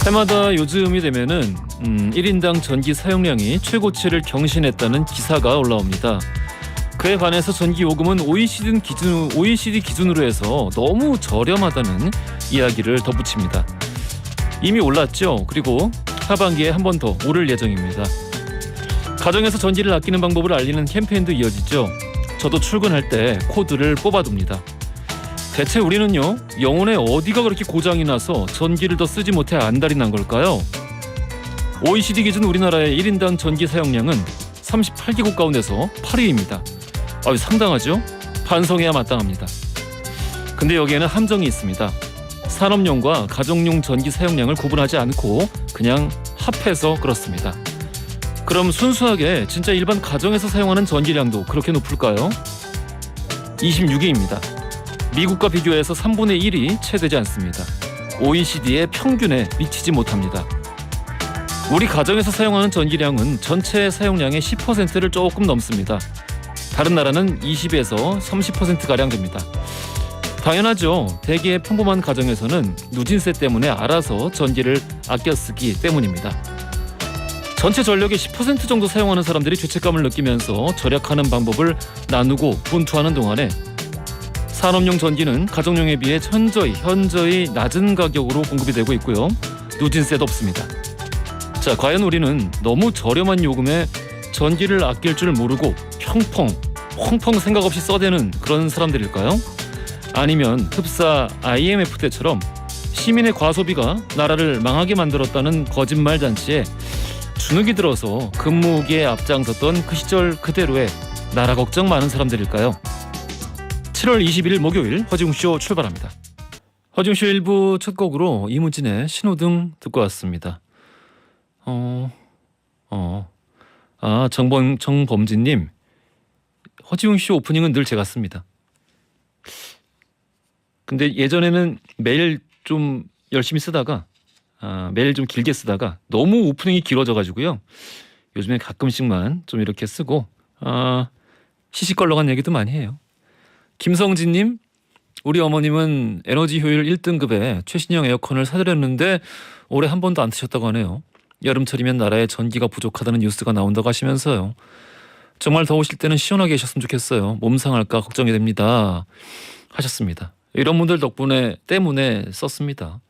해마다 요즘이 되면은 1인당 전기 사용량이 최고치를 경신했다는 기사가 올라옵니다. 그에 반해서 전기 요금은 OECD 기준으로 해서 너무 저렴하다는 이야기를 덧붙입니다. 이미 올랐죠. 그리고 하반기에 한 번 더 오를 예정입니다. 가정에서 전기를 아끼는 방법을 알리는 캠페인도 이어지죠. 저도 출근할 때 코드를 뽑아둡니다. 대체 우리는요, 영혼의 어디가 그렇게 고장이 나서 전기를 더 쓰지 못해 안달이 난 걸까요? OECD 기준 우리나라의 1인당 전기 사용량은 38개국 가운데서 8위입니다. 상당하죠? 반성해야 마땅합니다. 근데 여기에는 함정이 있습니다. 산업용과 가정용 전기 사용량을 구분하지 않고 그냥 합해서 그렇습니다. 그럼 순수하게 진짜 일반 가정에서 사용하는 전기량도 그렇게 높을까요? 26위입니다. 미국과 비교해서 3분의 1이 채 되지 않습니다. OECD의 평균에 미치지 못합니다. 우리 가정에서 사용하는 전기량은 전체 사용량의 10%를 조금 넘습니다. 다른 나라는 20에서 30%가량 됩니다. 당연하죠. 대개 평범한 가정에서는 누진세 때문에 알아서 전기를 아껴 쓰기 때문입니다. 전체 전력의 10% 정도 사용하는 사람들이 죄책감을 느끼면서 절약하는 방법을 나누고 분투하는 동안에 산업용 전기는 가정용에 비해 현저히 낮은 가격으로 공급이 되고 있고요. 누진세도 없습니다. 자, 과연 우리는 너무 저렴한 요금에 전기를 아낄 줄 모르고 펑펑 생각 없이 써대는 그런 사람들일까요? 아니면 흡사 IMF 때처럼 시민의 과소비가 나라를 망하게 만들었다는 거짓말 잔치에 주눅이 들어서 근무기에 앞장섰던 그 시절 그대로의 나라 걱정 많은 사람들일까요? 7월 21일 목요일 허지웅쇼 출발합니다. 허지웅쇼 1부 첫 곡으로 이무진의 신호등 듣고 왔습니다. 정범진님, 허지웅쇼 오프닝은 늘 제가 씁니다. 근데 예전에는 매일 좀 열심히 쓰다가 매일 좀 길게 쓰다가 너무 오프닝이 길어져가지고요. 요즘에 가끔씩만 좀 이렇게 쓰고 시시껄렁한 얘기도 많이 해요. 김성진님, 우리 어머님은 에너지 효율 1등급의 최신형 에어컨을 사드렸는데 올해 한 번도 안 트셨다고 하네요. 여름철이면 나라에 전기가 부족하다는 뉴스가 나온다고 하시면서요. 정말 더우실 때는 시원하게 계셨으면 좋겠어요. 몸 상할까 걱정이 됩니다 하셨습니다. 이런 분들 때문에 썼습니다.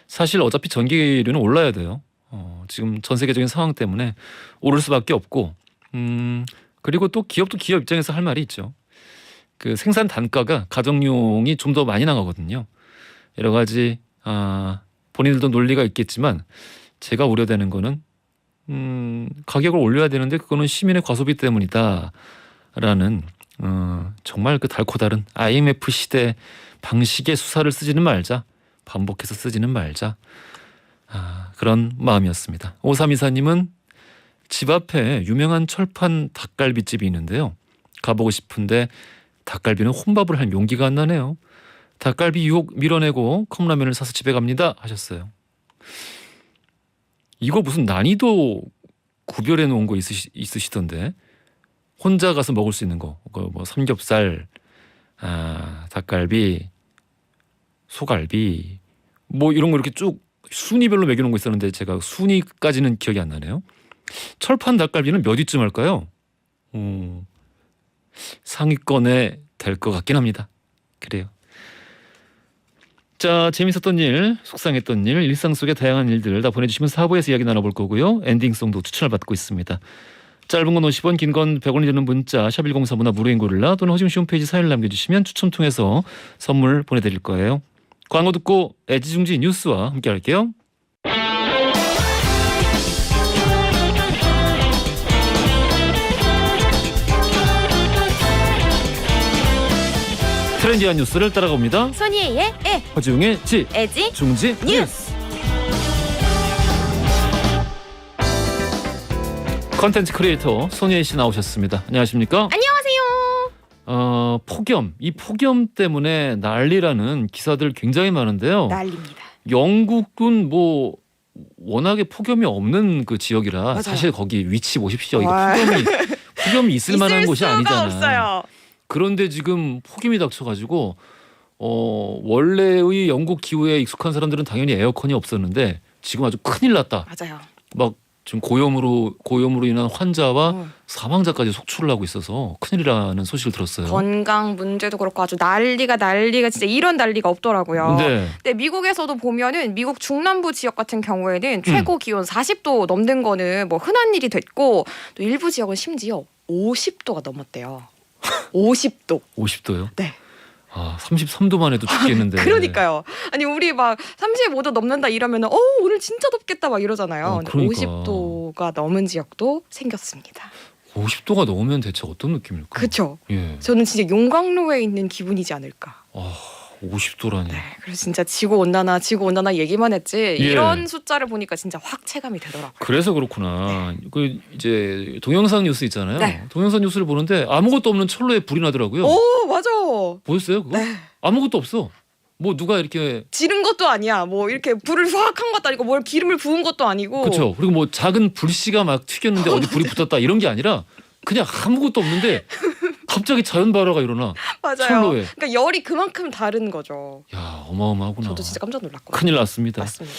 사실 어차피 전기료는 올라야 돼요. 지금 전 세계적인 상황 때문에 오를 수밖에 없고 그리고 또 기업도 기업 입장에서 할 말이 있죠. 그 생산 단가가 가정용이 좀 더 많이 나가거든요. 여러 가지 본인들도 논리가 있겠지만 제가 우려되는 거는 가격을 올려야 되는데 그거는 시민의 과소비 때문이다 라는 정말 그 달고 다른 IMF 시대 방식의 수사를 쓰지는 말자, 반복해서 쓰지는 말자, 그런 마음이었습니다. 5324님은 집 앞에 유명한 철판 닭갈비집이 있는데요. 가보고 싶은데 닭갈비는 혼밥을 할 용기가 안 나네요. 닭갈비 유혹 밀어내고 컵라면을 사서 집에 갑니다 하셨어요. 이거 무슨 난이도 구별해 놓은 거 있으시던데, 혼자 가서 먹을 수 있는 거, 뭐 삼겹살, 닭갈비, 소갈비, 뭐 이런 거 이렇게 쭉 순위별로 매겨놓은 거 있었는데 제가 순위까지는 기억이 안 나네요. 철판 닭갈비는 몇 위쯤 할까요? 상위권에 될 것 같긴 합니다. 그래요. 자, 재밌었던 일, 속상했던 일, 일상 속의 다양한 일들 다 보내주시면 4부에서 이야기 나눠볼 거고요. 엔딩송도 추천을 받고 있습니다. 짧은 건 50원, 긴 건 100원이 되는 문자 샵 1035나 무료인 고릴라 또는 허지웅씨 홈페이지 사연을 남겨주시면 추첨 통해서 선물 보내드릴 거예요. 광고 듣고 애지중지 뉴스와 함께 할게요. 트렌디한 뉴스를 따라갑니다. 손예의 에, 허지웅의 지, 애지 중지 뉴스. 컨텐츠 크리에이터 손예희 씨 나오셨습니다. 안녕하십니까? 안녕하세요. 이 폭염 때문에 난리라는 기사들 굉장히 많은데요. 난립니다. 영국은 뭐 워낙에 폭염이 없는 그 지역이라 맞아요. 사실 거기 위치 보십시오. 이거 폭염이 있을 만한 곳이 수가 아니잖아요. 없어요. 그런데 지금 폭염이 닥쳐가지고 원래의 영국 기후에 익숙한 사람들은 당연히 에어컨이 없었는데 지금 아주 큰일 났다. 맞아요. 막 지금 고염으로 인한 환자와 어. 사망자까지 속출을 하고 있어서 큰일이라는 소식을 들었어요. 건강 문제도 그렇고 아주 난리가 진짜 이런 난리가 없더라고요. 네. 근데 미국에서도 보면은 미국 중남부 지역 같은 경우에는 최고 기온 40도 넘는 거는 뭐 흔한 일이 됐고 또 일부 지역은 심지어 50도가 넘었대요. 50도. 50도요? 네. 아, 33도만 해도 죽겠는데. 그러니까요. 아니 우리 막 35도 넘는다 이러면은 오늘 진짜 덥겠다 막 이러잖아요. 근데 그러니까. 50도가 넘은 지역도 생겼습니다. 50도가 넘으면 대체 어떤 느낌일까? 그렇죠. 예. 저는 진짜 용광로에 있는 기분이지 않을까. 50도라니. 네, 그래서 진짜 지구 온난화 얘기만 했지 예. 이런 숫자를 보니까 진짜 확 체감이 되더라고요. 그래서 그렇구나. 그 이제 동영상 뉴스 있잖아요. 네. 동영상 뉴스를 보는데 아무것도 없는 철로에 불이 나더라고요. 오 맞아. 보였어요 그거? 네. 아무것도 없어. 뭐 누가 이렇게 지른 것도 아니야. 뭐 이렇게 불을 확 한 것도 아니고 뭘 기름을 부은 것도 아니고. 그렇죠. 그리고 뭐 작은 불씨가 막 튀겼는데 어디 불이 붙었다 이런 게 아니라 그냥 아무것도 없는데 갑자기 자연 발화가 일어나. 맞아요. 철로에. 그러니까 열이 그만큼 다른 거죠. 야 어마어마하구나. 저도 진짜 깜짝 놀랐거든요. 큰일 났습니다. 맞습니다.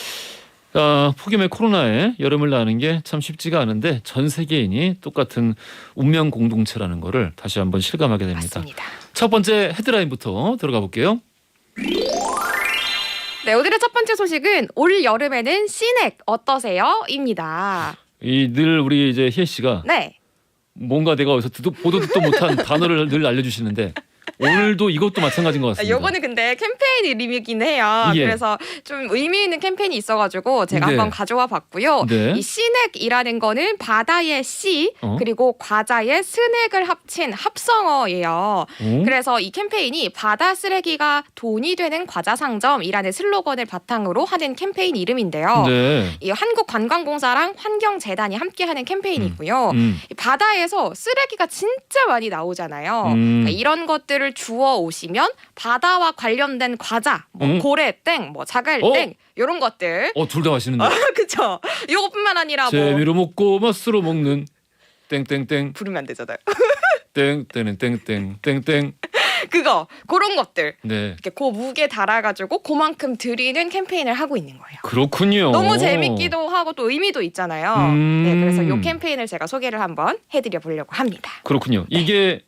폭염의 코로나에 여름을 나는 게 참 쉽지가 않은데 전 세계인이 똑같은 운명 공동체라는 거를 다시 한번 실감하게 됩니다. 맞습니다. 첫 번째 헤드라인부터 들어가 볼게요. 네, 오늘의 첫 번째 소식은 올 여름에는 시넥 어떠세요?입니다. 이 늘 우리 이제 희애 씨가 네. 뭔가 내가 어디서 보도 듣도 못한 단어를 늘 알려주시는데 오늘도 이것도 마찬가지인 것 같습니다. 요거는 근데 캠페인 이름이긴 해요. 예. 그래서 좀 의미 있는 캠페인이 있어가지고 제가 네. 한번 가져와 봤고요. 네. 이 시넥이라는 거는 바다의 씨 그리고 과자의 스낵을 합친 합성어예요. 그래서 이 캠페인이 바다 쓰레기가 돈이 되는 과자 상점이라는 슬로건을 바탕으로 하는 캠페인 이름인데요. 네. 이 한국관광공사랑 환경재단이 함께하는 캠페인이고요. 이 바다에서 쓰레기가 진짜 많이 나오잖아요. 그러니까 이런 것들을 주워 오시면 바다와 관련된 과자, 뭐 고래땡, 뭐 자갈땡 이런 것들. 둘 다 맛있는데. 그렇죠. 이것뿐만 아니라 뭐 재미로 먹고 맛으로 먹는 땡땡땡 부르면 안 되잖아요. 땡땡땡땡땡땡. 그런 것들. 네. 이렇게 그 무게 달아가지고 그만큼 드리는 캠페인을 하고 있는 거예요. 그렇군요. 너무 재밌기도 하고 또 의미도 있잖아요. 네, 그래서 이 캠페인을 제가 소개를 한번 해드려 보려고 합니다. 그렇군요. 이게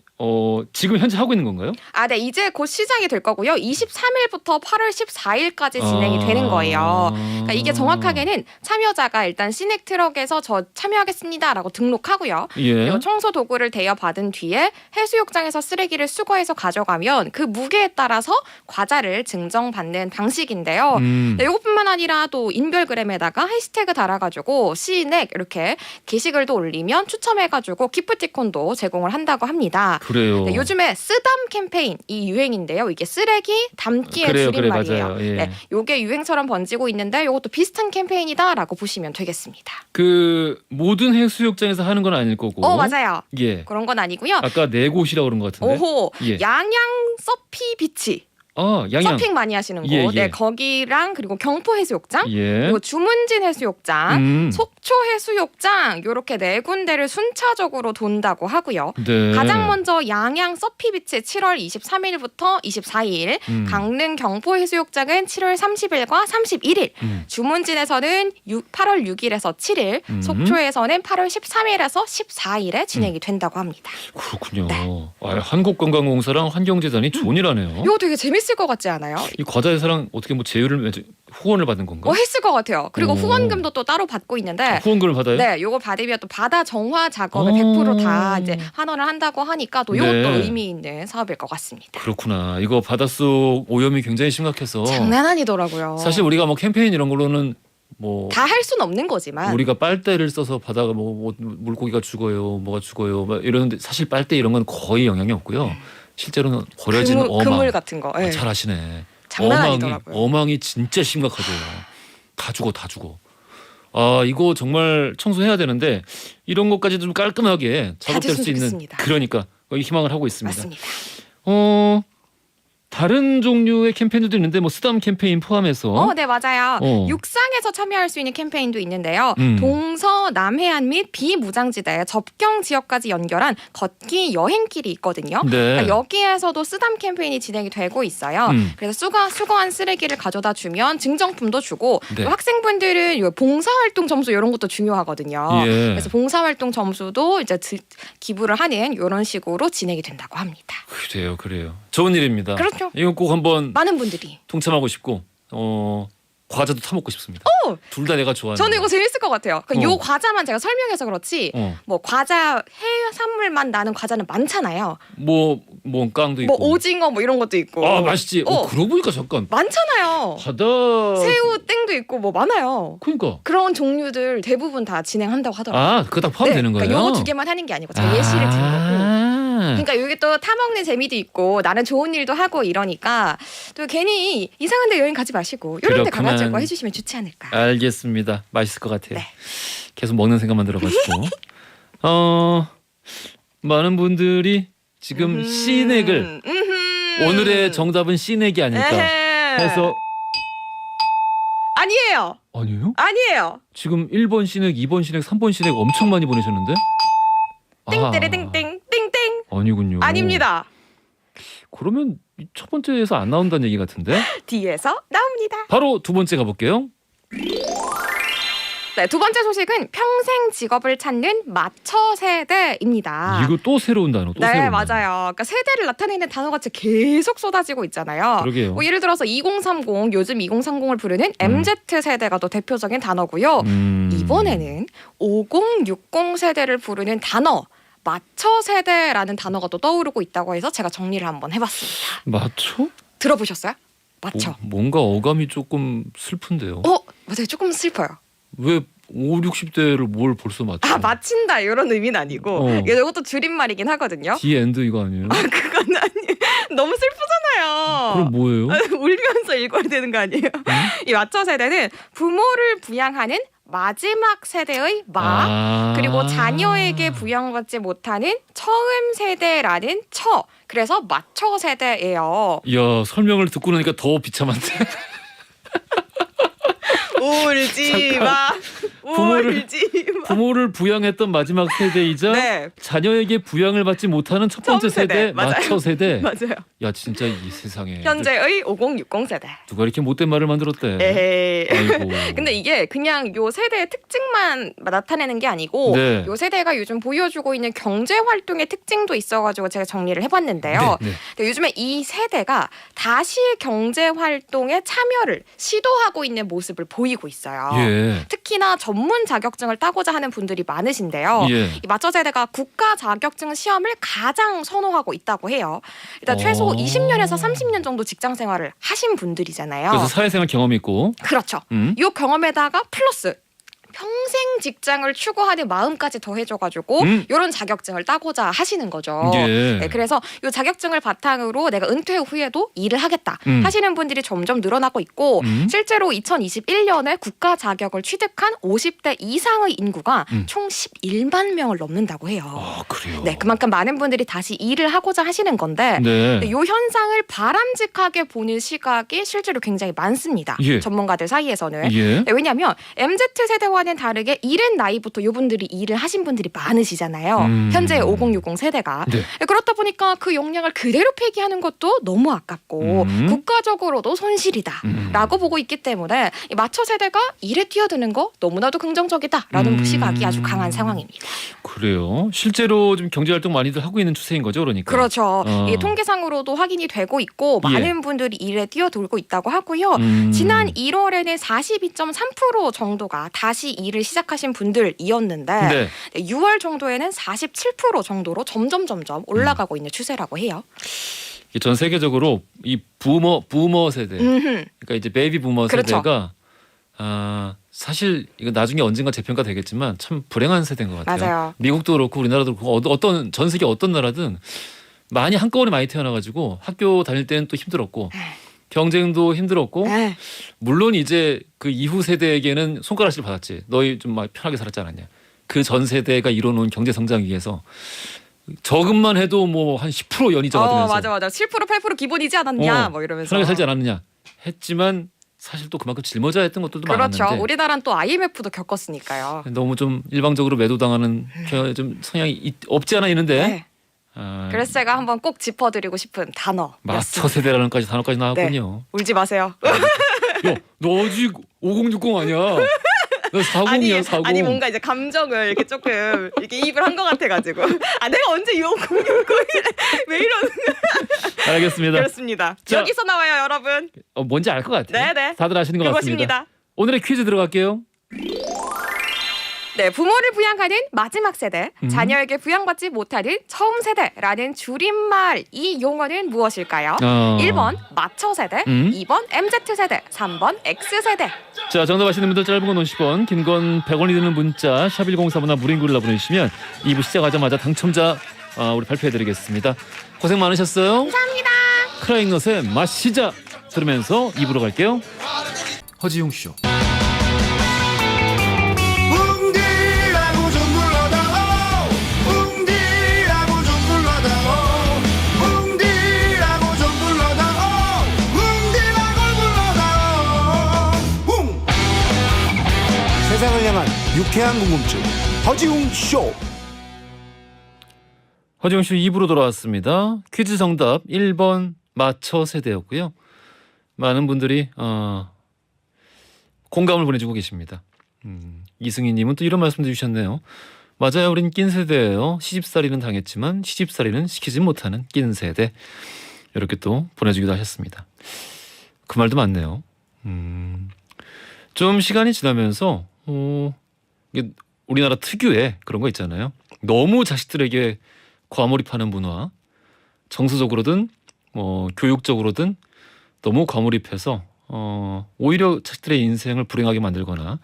지금 현재 하고 있는 건가요? 네, 이제 곧 시작이 될 거고요. 23일부터 8월 14일까지 진행이 되는 거예요. 그러니까 이게 정확하게는 참여자가 일단 시넥 트럭에서 저 참여하겠습니다라고 등록하고요. 예. 그리고 청소 도구를 대여받은 뒤에 해수욕장에서 쓰레기를 수거해서 가져가면 그 무게에 따라서 과자를 증정받는 방식인데요. 네, 이것뿐만 아니라 또 인별그램에다가 해시태그 달아가지고 시넥 이렇게 게시글도 올리면 추첨해가지고 기프티콘도 제공을 한다고 합니다. 그래요. 네, 요즘에 쓰담 캠페인이 유행인데요. 이게 쓰레기 담기의 줄임말이에요. 맞아요. 예. 네, 요게 유행처럼 번지고 있는데 이것도 비슷한 캠페인이다라고 보시면 되겠습니다. 그 모든 해수욕장에서 하는 건 아닐 거고. 맞아요. 예. 그런 건 아니고요. 아까 네 곳이라고 그런 것 같은데. 오호, 예. 양양 서피 비치. 양양. 서핑 많이 하시는 곳. 예, 예. 네, 거기랑 그리고 경포 해수욕장, 예. 그리고 주문진 해수욕장, 속 속초 해수욕장 이렇게 네 군데를 순차적으로 돈다고 하고요. 네. 가장 먼저 양양 서피비치 7월 23일부터 24일, 강릉 경포 해수욕장은 7월 30일과 31일, 주문진에서는 8월 6일에서 7일, 속초에서는 8월 13일에서 14일에 진행이 된다고 합니다. 그렇군요. 네. 한국관광공사랑 환경재단이 좋은 일하네요. 이거 되게 재밌을 것 같지 않아요? 이 과자 회사랑 어떻게 뭐 후원을 받는 건가? 했을 것 같아요. 그리고 오. 후원금도 또 따로 받고 있는데 후원금을 받아요? 네, 요거 받으면 또 바다 정화 작업에 오. 100%다 이제 환원을 한다고 하니까 또 이것도 네. 의미 있는 사업일 것 같습니다. 그렇구나. 이거 바닷속 오염이 굉장히 심각해서 장난 아니더라고요. 사실 우리가 뭐 캠페인 이런 걸로는 뭐 다 할 수는 없는 거지만 우리가 빨대를 써서 바다가 뭐 물고기가 죽어요, 뭐가 죽어요, 막 이러는데 사실 빨대 이런 건 거의 영향이 없고요. 실제로는 버려지는 그물 같은 거. 네. 잘 아시네. 장난 아니더라고요. 어망이 진짜 심각하죠. 다 죽어. 이거 정말 청소해야 되는데 이런 것까지 좀 깔끔하게 작업될 수 됐으면 있는 좋겠습니다. 그러니까 희망을 하고 있습니다. 맞습니다. 다른 종류의 캠페인들도 있는데 뭐 쓰담 캠페인 포함해서 네 맞아요. 어. 육상에서 참여할 수 있는 캠페인도 있는데요. 음. 동서남해안 및 비무장지대 접경 지역까지 연결한 걷기 여행길이 있거든요. 네. 그러니까 여기에서도 쓰담 캠페인이 진행이 되고 있어요. 그래서 수거한 쓰레기를 가져다 주면 증정품도 주고 네. 학생분들은 요 봉사활동 점수 이런 것도 중요하거든요. 예. 그래서 봉사활동 점수도 이제 기부를 하는 이런 식으로 진행이 된다고 합니다. 그래요. 좋은 일입니다. 그렇죠. 이건 꼭 한번 많은 분들이. 동참하고 싶고 과자도 타 먹고 싶습니다. 둘 다 내가 좋아하는. 저는 이거 재밌을 것 같아요. 그러니까 어. 요 과자만 제가 설명해서 그렇지 뭐 과자 해산물만 나는 과자는 많잖아요. 뭐 깡도 있고. 뭐 오징어 뭐 이런 것도 있고. 아 맛있지. 그러고 보니까 잠깐 많잖아요. 바다 새우 땡도 있고 뭐 많아요. 그러니까. 그런 종류들 대부분 다 진행한다고 하더라고요. 그거 다 포함되는 거예요. 그러니까 요거 두 개만 하는 게 아니고 제가 예시를 드린 거고. 그러니까 이게 또 타먹는 재미도 있고 나는 좋은 일도 하고 이러니까 또 괜히 이상한 데 여행 가지 마시고 이런 데 그렇구만. 가가지고 해주시면 좋지 않을까. 알겠습니다. 맛있을 것 같아요. 네. 계속 먹는 생각만 들어가지고. 많은 분들이 지금 씨넥을 오늘의 정답은 씨넥이 아닐까 해서 아니에요. 아니에요? 지금 1번 씨넥, 2번 씨넥, 3번 씨넥 엄청 많이 보내셨는데? 땡땡땡땡 땡땡. 아니군요. 아닙니다. 그러면 첫 번째에서 안 나온다는 얘기 같은데? 뒤에서 나옵니다. 바로 두 번째 가볼게요. 네, 두 번째 소식은 평생 직업을 찾는 마처 세대입니다. 이거 또 새로운 단어, 또 네, 새로운 맞아요. 단어. 그러니까 세대를 나타내는 단어가 진짜 계속 쏟아지고 있잖아요. 그러게요. 뭐 예를 들어서 2030, 요즘 2030을 부르는 MZ 세대가 또 대표적인 단어고요. 이번에는 5060 세대를 부르는 단어, 마처 세대라는 단어가 또 떠오르고 있다고 해서 제가 정리를 한번 해봤습니다. 맞죠? 들어보셨어요? 마처. 뭔가 어감이 조금 슬픈데요. 맞아요. 조금 슬퍼요. 왜 5, 60대를 뭘 벌써 맞춰? 마친다 이런 의미는 아니고 이것도 줄임말이긴 하거든요. 디 엔드 이거 아니에요? 그건 아니에요. 너무 슬프잖아요. 그럼 뭐예요? 울면서 읽어야 되는 거 아니에요? 이 마처 세대는 부모를 부양하는 마지막 세대의 그리고 자녀에게 부양받지 못하는 처음 세대라는 그래서 마처 세대예요. 야, 설명을 듣고 나니까 더 비참한데. 울지 마. 부모를 부양했던 마지막 세대이자 네. 자녀에게 부양을 받지 못하는 첫 번째 세대, 마처 세대. 맞아요. 야, 진짜 이 세상에. 현재의 5060 세대. 누가 이렇게 못된 말을 만들었대. 에헤이. 아이고. 근데 이게 그냥 요 세대의 특징만 나타내는 게 아니고 네. 요 세대가 요즘 보여주고 있는 경제 활동의 특징도 있어가지고 제가 정리를 해봤는데요. 네. 근데 요즘에 이 세대가 다시 경제 활동에 참여를 시도하고 있는 모습을 보이고 있어요. 예. 특히나 전문 자격증을 따고자 하는 분들이 많으신데요. 예. 이 마처 세대가 국가 자격증 시험을 가장 선호하고 있다고 해요. 일단 최소 20년에서 30년 정도 직장 생활을 하신 분들이잖아요. 그래서 사회생활 경험이 있고. 그렇죠. 이 경험에다가 플러스 평생 직장을 추구하는 마음까지 더해져가지고 이런 자격증을 따고자 하시는 거죠. 예. 네, 그래서 이 자격증을 바탕으로 내가 은퇴 후에도 일을 하겠다 하시는 분들이 점점 늘어나고 있고 실제로 2021년에 국가 자격을 취득한 50대 이상의 인구가 총 11만 명을 넘는다고 해요. 그래요? 네, 그만큼 많은 분들이 다시 일을 하고자 하시는 건데 네. 이 현상을 바람직하게 보는 시각이 실제로 굉장히 많습니다. 예. 전문가들 사이에서는. 예. 네, 왜냐하면 MZ세대와는 다르게 이른 나이부터 이분들이 일을 하신 분들이 많으시잖아요. 현재 5060 세대가. 네. 그렇다 보니까 그 역량을 그대로 폐기하는 것도 너무 아깝고 국가적으로도 손실이다 라고 보고 있기 때문에 이 마처 세대가 일에 뛰어드는 거 너무나도 긍정적이다라는 시각이 아주 강한 상황입니다. 그래요. 실제로 좀 경제활동 많이들 하고 있는 추세인 거죠, 그러니까. 그렇죠. 이 통계상으로도 확인이 되고 있고 많은 분들이 일에 뛰어들고 있다고 하고요. 지난 1월에는 42.3% 정도가 다시 일을 시작하신 분들이었는데 네. 6월 정도에는 47% 정도로 점점 올라가고 있는 추세라고 해요. 전 세계적으로 이 부머 세대, 그러니까 이제 베이비 부머 그렇죠. 세대가 사실 이거 나중에 언젠가 재평가 되겠지만 참 불행한 세대인 것 같아요. 맞아요. 미국도 그렇고 우리나라도 그렇고 어떤 전 세계 어떤 나라든 많이 한꺼번에 많이 태어나가지고 학교 다닐 때는 또 힘들었고 경쟁도 힘들었고 물론 이제 그 이후 세대에게는 손가락질 받았지. 너희 좀 막 편하게 살았지 않았냐. 그 전 세대가 이뤄놓은 경제 성장 위에서 저금만 해도 뭐 한 10% 연이자가 되면서 맞아. 7% 8% 기본이지 않았냐 뭐 이러면서. 편하게 살지 않았느냐 했지만 사실 또 그만큼 짊어져야 했던 것들도 그렇죠. 많았는데 우리나라는 또 IMF도 겪었으니까요. 너무 좀 일방적으로 매도당하는 좀 성향이 없지 않아 있는데 네. 아, 그래서 제가 한번 꼭 짚어드리고 싶은 단어. 마처 세대라는 단어까지 나왔군요. 울지 마세요. 야, 너 아직 5060 아니야? 너 40이야 40. 아니 뭔가 이제 감정을 이렇게 조금 이렇게 입을 한 것 같아가지고 내가 언제 6060이래 왜 이러는 거야? 알겠습니다. 그렇습니다. 자, 여기서 나와요 여러분. 뭔지 알 것 같아요. 네네. 다들 아시는 것 같습니다. 그것입니다. 오늘의 퀴즈 들어갈게요. 네, 부모를 부양하는 마지막 세대, 자녀에게 부양받지 못하는 처음 세대라는 줄임말 이 용어는 무엇일까요? 1번 마처 세대, 2번 MZ 세대, 3번 X세대. 자, 정답 아시는 분들 짧은 건 50원, 긴 건 100원이 드는 문자 샵 1035나 무료인 글로 보내주시면 2부 시작하자마자 당첨자 우리 발표해드리겠습니다. 고생 많으셨어요. 감사합니다. 크라잉넛의 마시자 들으면서 2부로 갈게요. 허지용 쇼. 세상을 향한 유쾌한 궁금증 허지웅 쇼. 허지용 쇼 2부로 돌아왔습니다. 퀴즈 정답 1번 마처 세대였고요. 많은 분들이 공감을 보내주고 계십니다. 이승희님은 또 이런 말씀도 주셨네요. 맞아요, 우린 낀 세대예요. 시집살이는 당했지만 시집살이는 시키지 못하는 낀 세대. 이렇게 또 보내주기도 하셨습니다. 그 말도 맞네요. 좀 시간이 지나면서 이게 우리나라 특유의 그런 거 있잖아요. 너무 자식들에게 과몰입하는 문화, 정서적으로든 교육적으로든 너무 과몰입해서 오히려 자식들의 인생을 불행하게 만들거나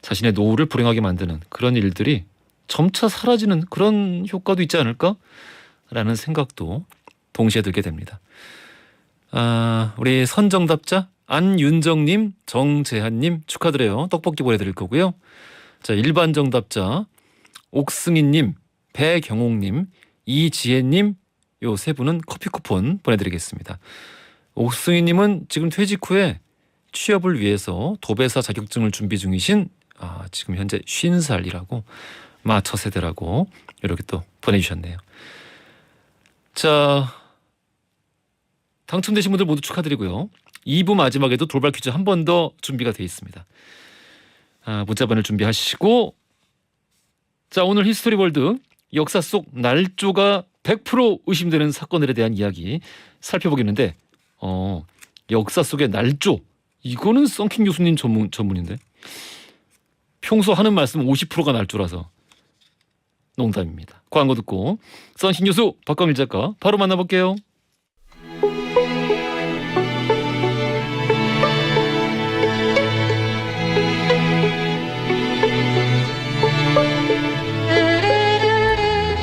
자신의 노후를 불행하게 만드는 그런 일들이 점차 사라지는 그런 효과도 있지 않을까라는 생각도 동시에 들게 됩니다. 우리 선정답자 안윤정님, 정재한님 축하드려요. 떡볶이 보내드릴 거고요. 자, 일반 정답자 옥승희님, 배경옥님, 이지혜님 요 세 분은 커피 쿠폰 보내드리겠습니다. 옥승희님은 지금 퇴직 후에 취업을 위해서 도배사 자격증을 준비 중이신 지금 현재 50살이라고 마처 세대라고 이렇게 또 보내주셨네요. 자, 당첨되신 분들 모두 축하드리고요. 2부 마지막에도 돌발 퀴즈 한 번 더 준비가 되어 있습니다. 문자번을 준비하시고, 자, 오늘 히스토리 월드 역사 속 날조가 100% 의심되는 사건들에 대한 이야기 살펴보겠는데 역사 속의 날조 이거는 썬킹 교수님 전문인데 평소 하는 말씀 50%가 날조라서 농담입니다. 광고 듣고 썬킹 교수 박광일 작가 바로 만나볼게요.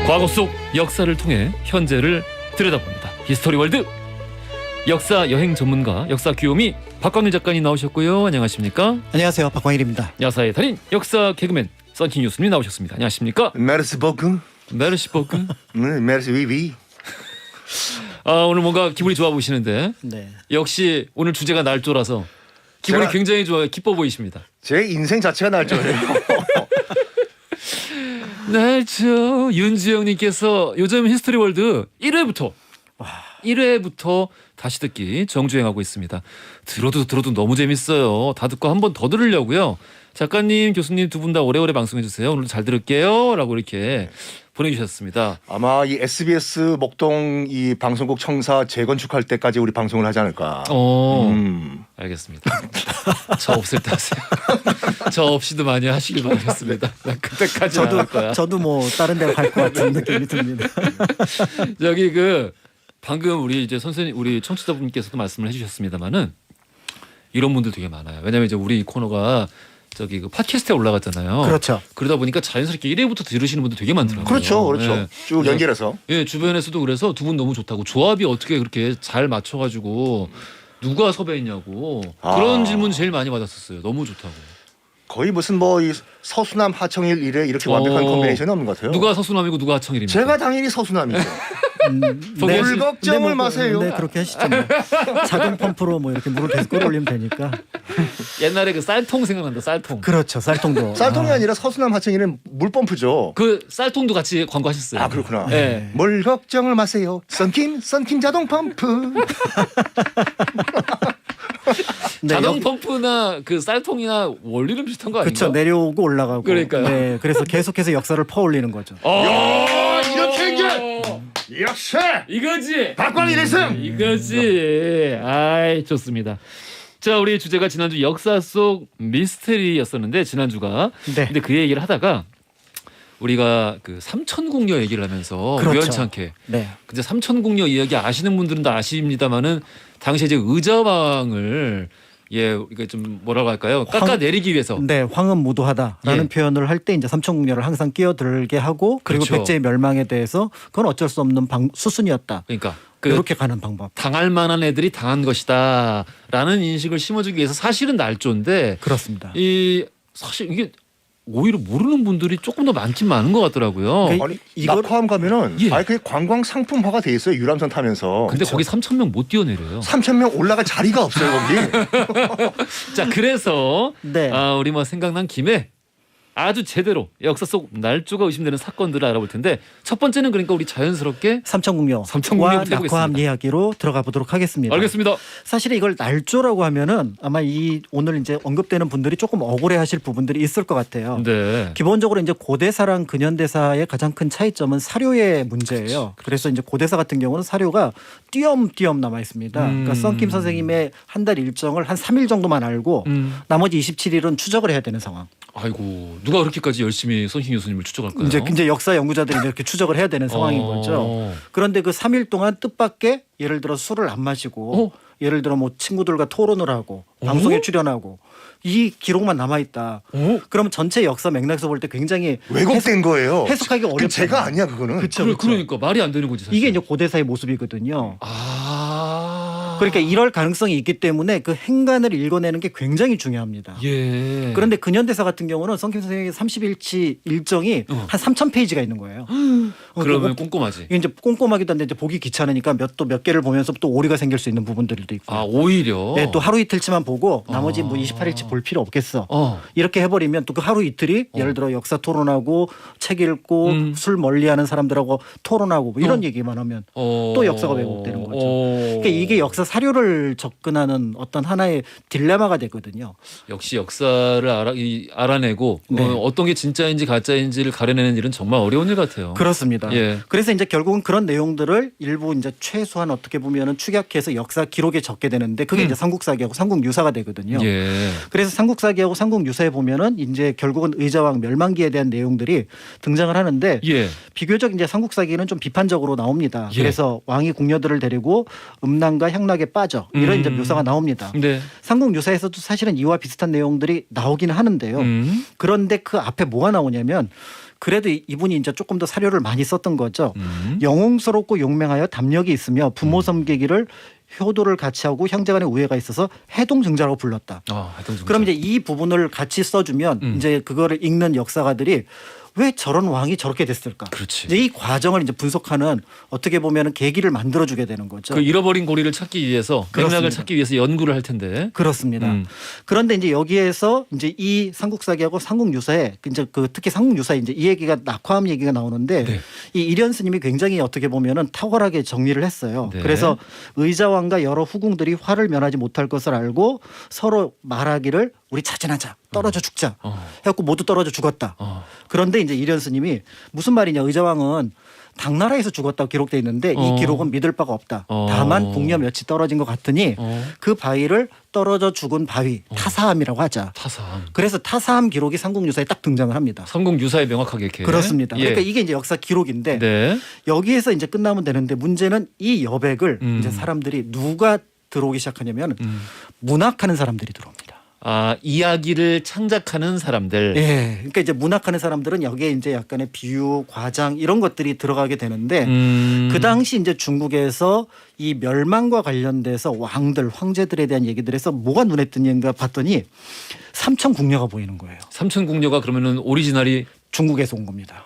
과거 속 역사를 통해 현재를 들여다봅니다. 히스토리 월드 역사 여행 전문가 역사 귀요미 박광일 작가님 나오셨고요. 안녕하십니까? 안녕하세요, 박광일입니다. 야사의 달인 역사 개그맨 썬킹 교수님 나오셨습니다. 안녕하십니까? 메르스 보크. 메르시 버크. 메르스 위위. 오늘 뭔가 기분이 좋아 보이시는데 네. 역시 오늘 주제가 날조라서 기분이 제가- 굉장히 좋아요. 기뻐 보이십니다. 제 인생 자체가 날조예요. 날조 윤지영님께서 요즘 히스토리 월드 1회부터 다시 듣기 정주행하고 있습니다. 들어도 너무 재밌어요. 다 듣고 한 번 더 들으려고요. 작가님, 교수님 두 분 다 오래오래 방송해 주세요. 오늘도 잘 들을게요. 라고 이렇게 보내주셨습니다. 아마 이 SBS 목동 이 방송국 청사 재건축할 때까지 우리 방송을 하지 않을까. 알겠습니다. 저 없을 때 하세요. 저 없이도 많이 하시길 바라겠습니다. 나 그때까지 안 할 거야. 저도 뭐 다른 데 갈 것 같은 느낌이 듭니다. 저기 방금 우리 이제 선생님 우리 청취자분께서도 말씀을 해주셨습니다만은 이런 분들 되게 많아요. 왜냐하면 이제 우리 코너가 저기 팟캐스트에 올라갔잖아요. 그렇죠. 그러다 보니까 자연스럽게 1회부터 들으시는 분들 되게 많더라고요. 그렇죠. 네. 쭉 연결해서. 예, 주변에서도 그래서 두 분 너무 좋다고 조합이 어떻게 그렇게 잘 맞춰가지고 누가 섭외했냐고 그런 질문 제일 많이 받았었어요. 너무 좋다고. 거의 무슨 뭐 이 서수남 하청일 이래 이렇게 완벽한 컨비네이션이 없는 것 같아요. 누가 서수남이고 누가 하청일입니까? 제가 당연히 서수남이죠. 네. 물 걱정을 뭐, 마세요. 네, 그렇게 하시죠. 뭐. 자동 펌프로 뭐 이렇게 물을 계속 끌어올리면 되니까. 옛날에 그 쌀통 생각난다. 쌀통. 그렇죠. 쌀통도. 쌀통이 아니라 서수남 하청일은 물펌프죠. 그 쌀통도 같이 광고하셨어요. 아 그렇구나. 네. 뭘 걱정을 마세요. 썬킴 자동 펌프. 네, 자동 여기- 펌프나 그 쌀통이나 원리는 비슷한 거 아닌가? 그렇죠. 내려오고 올라가고. 그러니까요. 네, 그래서 계속해서 역사를 퍼올리는 거죠. 야, 이렇게 이제 역시 이거지. 박광일 1승. 이거지. 아이 좋습니다. 자, 우리 주제가 지난주 역사 속 미스테리였었는데 지난주가. 네. 근데 그 얘기를 하다가 우리가 그 삼천궁녀 얘기를 하면서 그렇죠. 우연찮게. 네. 근데 삼천궁녀 이야기 아시는 분들은 다 아십니다만은 당시에 이제 의자왕을 우리가 좀 뭐라고 할까요? 깎아내리기 위해서. 네, 황음무도하다라는 예. 표현을 할 때 이제 삼천궁녀를 항상 끼어들게 하고 그리고 그렇죠. 백제의 멸망에 대해서 그건 어쩔 수 없는 수순이었다. 그러니까 그 이렇게 가는 방법. 당할 만한 애들이 당한 것이다라는 인식을 심어주기 위해서 사실은 날조인데 그렇습니다. 이 사실 이게 오히려 모르는 분들이 조금 더 많긴 많은 것 같더라고요. 그- 아니 이걸- 낙화암 가면은 예. 아예 그게 관광 상품화가 돼 있어요. 유람선 타면서. 근데 거기 3,000명 못 뛰어내려요. 3,000명 올라갈 자리가 없어요 거기. 자, 그래서 네. 우리 뭐 생각난 김에 아주 제대로 역사 속 날조가 의심되는 사건들을 알아볼 텐데 첫 번째는 그러니까 우리 자연스럽게 삼천궁녀와 삼천궁녀부터 낙화암 해보겠습니다. 이야기로 들어가 보도록 하겠습니다. 알겠습니다. 사실 이걸 날조라고 하면은 아마 이 오늘 이제 언급되는 분들이 조금 억울해하실 부분들이 있을 것 같아요. 네. 기본적으로 이제 고대사랑 근현대사의 가장 큰 차이점은 사료의 문제예요. 그래서 이제 고대사 같은 경우는 사료가 띄엄띄엄 남아 있습니다. 그러니까 썬킴 선생님의 한 달 일정을 한 3일 정도만 알고 나머지 27일은 추적을 해야 되는 상황. 아이고 누가 그렇게까지 열심히 선심 교수님을 추적할까요? 이제 역사 연구자들이 이렇게 추적을 해야 되는 상황인 거죠. 그런데 그 3일 동안 뜻밖의 예를 들어 술을 안 마시고 예를 들어 뭐 친구들과 토론을 하고 방송에 출연하고 이 기록만 남아 있다. 그러면 전체 역사 맥락에서 볼 때 굉장히 왜곡된 거예요. 해석하기 어렵죠. 제가 아니야 그거는. 그쵸. 그러니까 말이 안 되는 거지 사실. 이게 이제 고대사의 모습이거든요. 아. 그러니까 이럴 가능성이 있기 때문에 그 행간을 읽어내는 게 굉장히 중요합니다. 예. 그런데 근현대사 같은 경우는 썬킴 선생님의 30일치 일정이 한 3,000페이지가 있는 거예요. 그러면 꼼꼼하지. 이게 이제 꼼꼼하기도 한데 이제 보기 귀찮으니까 또 몇 개를 보면서 또 오류가 생길 수 있는 부분들도 있고. 아 오히려. 네, 또 하루 이틀치만 보고 나머지 뭐 28일치 볼 필요 없겠어. 이렇게 해버리면 또 그 하루 이틀이 예를 들어 역사 토론하고 책 읽고 술 멀리하는 사람들하고 토론하고 뭐 이런 얘기만 하면 또 역사가 왜곡되는 거죠. 그러니까 이게 역사 사료를 접근하는 어떤 하나의 딜레마가 되거든요. 역시 역사를 알아내고 네. 어떤 게 진짜인지 가짜인지를 가려내는 일은 정말 어려운 일 같아요. 그렇습니다. 예. 그래서 이제 결국은 그런 내용들을 일부 이제 최소한 어떻게 보면은 축약해서 역사 기록에 적게 되는데 그게 이제 삼국사기하고 삼국유사가 되거든요. 예. 그래서 삼국사기하고 삼국유사에 보면은 이제 결국은 의자왕 멸망기에 대한 내용들이 등장을 하는데 예. 비교적 이제 삼국사기는 좀 비판적으로 나옵니다. 예. 그래서 왕이 궁녀들을 데리고 음란과 향락에 빠져 이런 이제 묘사가 나옵니다. 네. 삼국유사에서도 사실은 이와 비슷한 내용들이 나오기는 하는데요. 그런데 그 앞에 뭐가 나오냐면 그래도 이분이 이제 조금 더 사료를 많이 썼던 거죠. 영웅스럽고 용맹하여 담력이 있으며 부모 섬기기를 효도를 같이 하고 형제간의 우애가 있어서 해동증자라고 불렀다. 해동증자. 그럼 이제 이 부분을 같이 써주면 이제 그거를 읽는 역사가들이 왜 저런 왕이 저렇게 됐을까? 그렇지. 이제 이 과정을 이제 분석하는 어떻게 보면은 계기를 만들어주게 되는 거죠. 그 잃어버린 고리를 찾기 위해서 그렇습니다. 맥락을 찾기 위해서 연구를 할 텐데. 그렇습니다. 그런데 이제 여기에서 이제 이 삼국사기하고 삼국유사에 이제 그 특히 삼국유사에 이제 이 얘기가 낙화암 얘기가 나오는데 네. 이 일현 스님이 굉장히 어떻게 보면은 탁월하게 정리를 했어요. 네. 그래서 의자왕과 여러 후궁들이 화를 면하지 못할 것을 알고 서로 말하기를 우리 자진하자 떨어져 죽자 해갖고 모두 떨어져 죽었다. 그런데 이제 일현 스님이 무슨 말이냐 의자왕은 당나라에서 죽었다고 기록돼 있는데 이 기록은 믿을 바가 없다. 다만 궁녀 몇이 떨어진 것 같으니 그 바위를 떨어져 죽은 바위 타사암이라고 하자. 타사암. 그래서 타사암 기록이 삼국유사에 딱 등장을 합니다. 삼국유사에 명확하게 이렇게. 그렇습니다. 예. 그러니까 이게 이제 역사 기록인데 네. 여기에서 이제 끝나면 되는데 문제는 이 여백을 이제 사람들이 누가 들어오기 시작하냐면 문학하는 사람들이 들어옵니다. 이야기를 창작하는 사람들. 예. 그러니까 이제 문학하는 사람들은 여기에 이제 약간의 비유, 과장 이런 것들이 들어가게 되는데 그 당시 이제 중국에서 이 멸망과 관련돼서 왕들, 황제들에 대한 얘기들에서 뭐가 눈에 띄는가 봤더니 삼천궁녀가 보이는 거예요. 삼천궁녀가 그러면은 오리지널이 중국에서 온 겁니다.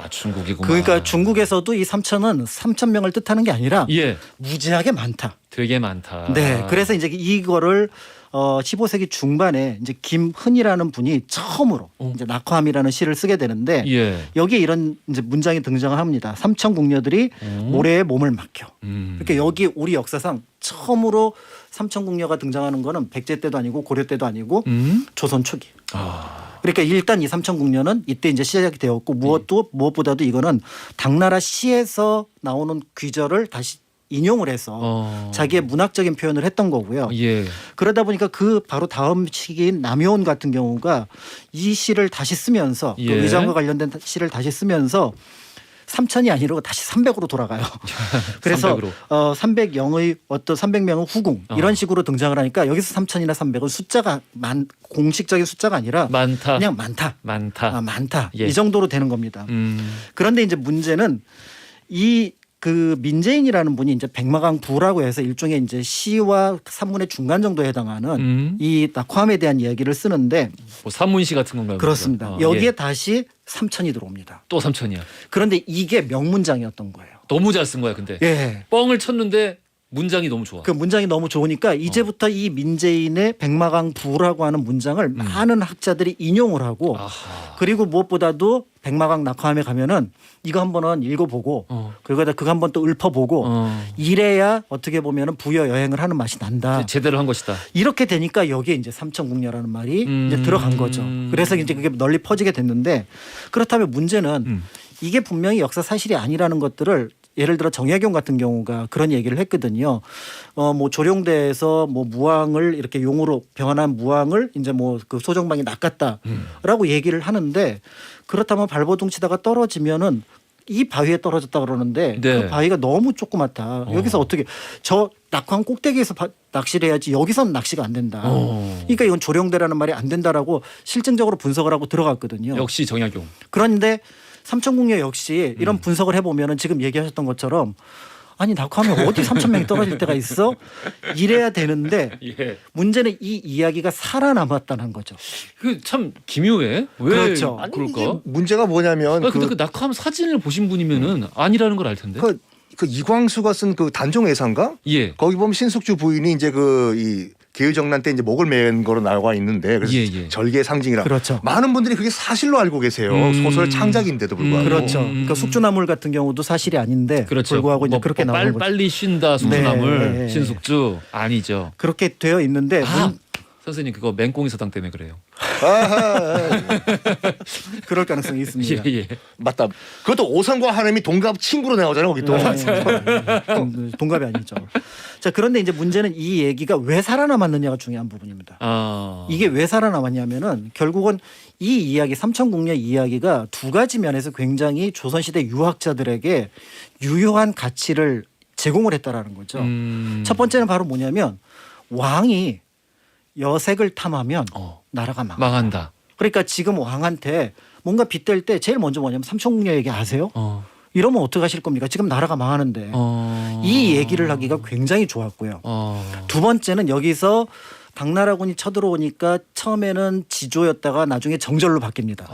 중국이구만. 그러니까 중국에서도 이 삼천은 3,000명을 뜻하는 게 아니라 예, 무지하게 많다. 되게 많다. 네, 그래서 이제 이거를 15세기 중반에 이제 김흔이라는 분이 처음으로 이제 낙화함이라는 시를 쓰게 되는데 예, 여기에 이런 이제 문장이 등장을 합니다. 삼천궁녀들이 모래에 몸을 맡겨. 그러니까 여기 우리 역사상 처음으로 삼천궁녀가 등장하는 거는 백제 때도 아니고 고려 때도 아니고 조선 초기. 그러니까 일단 이 삼천궁녀는 이때 이제 시작이 되었고 무엇보다도 이거는 당나라 시에서 나오는 귀절을 다시 인용을 해서 자기의 문학적인 표현을 했던 거고요. 예, 그러다 보니까 그 바로 다음 시기인 남효원 같은 경우가 이 시를 다시 쓰면서 그 예. 의장과 관련된 시를 다시 쓰면서 삼천이 아니고 다시 300으로 돌아가요. 그래서 300으로. 300영의 어떤 300명은 후궁 이런 식으로 등장을 하니까 여기서 3000이나 300은 숫자가 공식적인 숫자가 아니라 많다. 그냥 많다. 많다. 많다. 예. 이 정도로 되는 겁니다. 그런데 이제 문제는 이 그 민재인이라는 분이 이제 백마강 부라고 해서 일종의 이제 시와 산문의 중간 정도에 해당하는 이 낙화함에 대한 이야기를 쓰는데 뭐 산문시 같은 건가요? 그렇습니다. 그죠? 여기에 예. 다시 삼천이 들어옵니다. 또 삼천이야. 그런데 이게 명문장이었던 거예요. 너무 잘 쓴 거야, 근데. 예. 뻥을 쳤는데 문장이 너무 좋아. 그 문장이 너무 좋으니까 이제부터 이 민재인의 백마강 부라고 하는 문장을 많은 학자들이 인용을 하고 아하. 그리고 무엇보다도 백마강 낙화함에 가면은 이거 한번은 읽어보고 그리고 그거 한번 또 읊어보고 이래야 어떻게 보면은 부여 여행을 하는 맛이 난다. 제대로 한 것이다. 이렇게 되니까 여기에 이제 삼천궁녀라는 말이 이제 들어간 거죠. 그래서 이제 그게 널리 퍼지게 됐는데 그렇다면 문제는 이게 분명히 역사 사실이 아니라는 것들을 예를 들어 정약용 같은 경우가 그런 얘기를 했거든요. 뭐 조룡대에서 뭐 무왕을 이렇게 용으로 변한 무왕을 이제 뭐 그 소정방이 낚았다라고 얘기를 하는데 그렇다면 발버둥 치다가 떨어지면은 이 바위에 떨어졌다 그러는데 네. 그 바위가 너무 조그맣다. 여기서 어떻게 저 낙황 꼭대기에서 낚시를 해야지 여기서는 낚시가 안 된다. 그러니까 이건 조룡대라는 말이 안 된다라고 실증적으로 분석을 하고 들어갔거든요. 역시 정약용. 그런데 삼천궁녀 역시 이런 분석을 해보면은 지금 얘기하셨던 것처럼 아니 낙하하면 어디 3,000명이 떨어질 때가 있어? 이래야 되는데 예. 문제는 이 이야기가 살아남았다는 거죠. 그 참 기묘해. 왜 그렇죠. 아니, 그럴까? 이게 문제가 뭐냐면 근데 그 낙하함 사진을 보신 분이면은 아니라는 걸 알 텐데. 그 이광수가 쓴 그 단종예사인가? 예. 거기 보면 신숙주 부인이 이제 그 이 계유정난 때 이제 목을 맨 거로 나와 있는데 그래서 예. 절개의 상징이라. 그렇죠. 많은 분들이 그게 사실로 알고 계세요. 소설 창작인데도 불구하고. 그렇죠. 그러니까 숙주나물 같은 경우도 사실이 아닌데 그렇죠. 불구하고 이제 뭐 그렇게 나오는 거죠. 빨리 쉰다 숙주나물 네. 신숙주 아니죠. 그렇게 되어 있는데 선생님 그거 맹꽁이 사당 때문에 그래요. 그럴 가능성이 있습니다. 예. 맞다. 그것도 오선과 하람이 동갑 친구로 나오잖아요. 거기 또. 동갑이 아니죠. 자 그런데 이제 문제는 이 얘기가 왜 살아남았느냐가 중요한 부분입니다. 이게 왜 살아남았냐면은 결국은 이 이야기 삼천궁녀 이야기가 두 가지 면에서 굉장히 조선시대 유학자들에게 유효한 가치를 제공을 했다라는 거죠. 첫 번째는 바로 뭐냐면 왕이 여색을 탐하면 나라가 망한다. 그러니까 지금 왕한테 뭔가 빗댈 때 제일 먼저 뭐냐면 삼천궁녀 얘기 아세요? 이러면 어떻게 하실 겁니까? 지금 나라가 망하는데 이 얘기를 하기가 굉장히 좋았고요. 두 번째는 여기서 당나라군이 쳐들어오니까 처음에는 지조였다가 나중에 정절로 바뀝니다.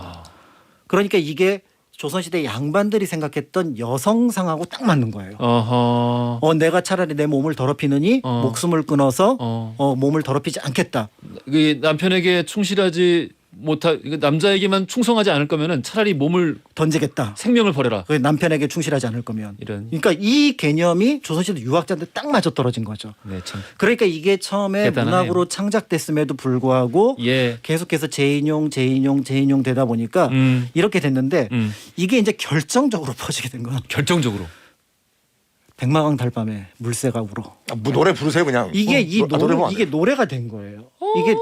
그러니까 이게 조선시대 양반들이 생각했던 여성상하고 딱 맞는 거예요. 내가 차라리 내 몸을 더럽히느니 목숨을 끊어서 몸을 더럽히지 않겠다. 그 남편에게 충실하지 못할 남자에게만 충성하지 않을 거면은 차라리 몸을 던지겠다. 생명을 버려라. 남편에게 충실하지 않을 거면. 이런. 그러니까 이 개념이 조선시대 유학자한테 딱 맞아 떨어진 거죠. 네, 참. 그러니까 이게 처음에 대단하네요. 문학으로 창작됐음에도 불구하고 예. 계속해서 재인용 되다 보니까 이렇게 됐는데 이게 이제 결정적으로 퍼지게 된 건 결정적으로. 백마강 달밤에 물새가 울어. 뭐 노래 부르세요 그냥. 이게 노래만 이게 노래가 된 거예요. 이게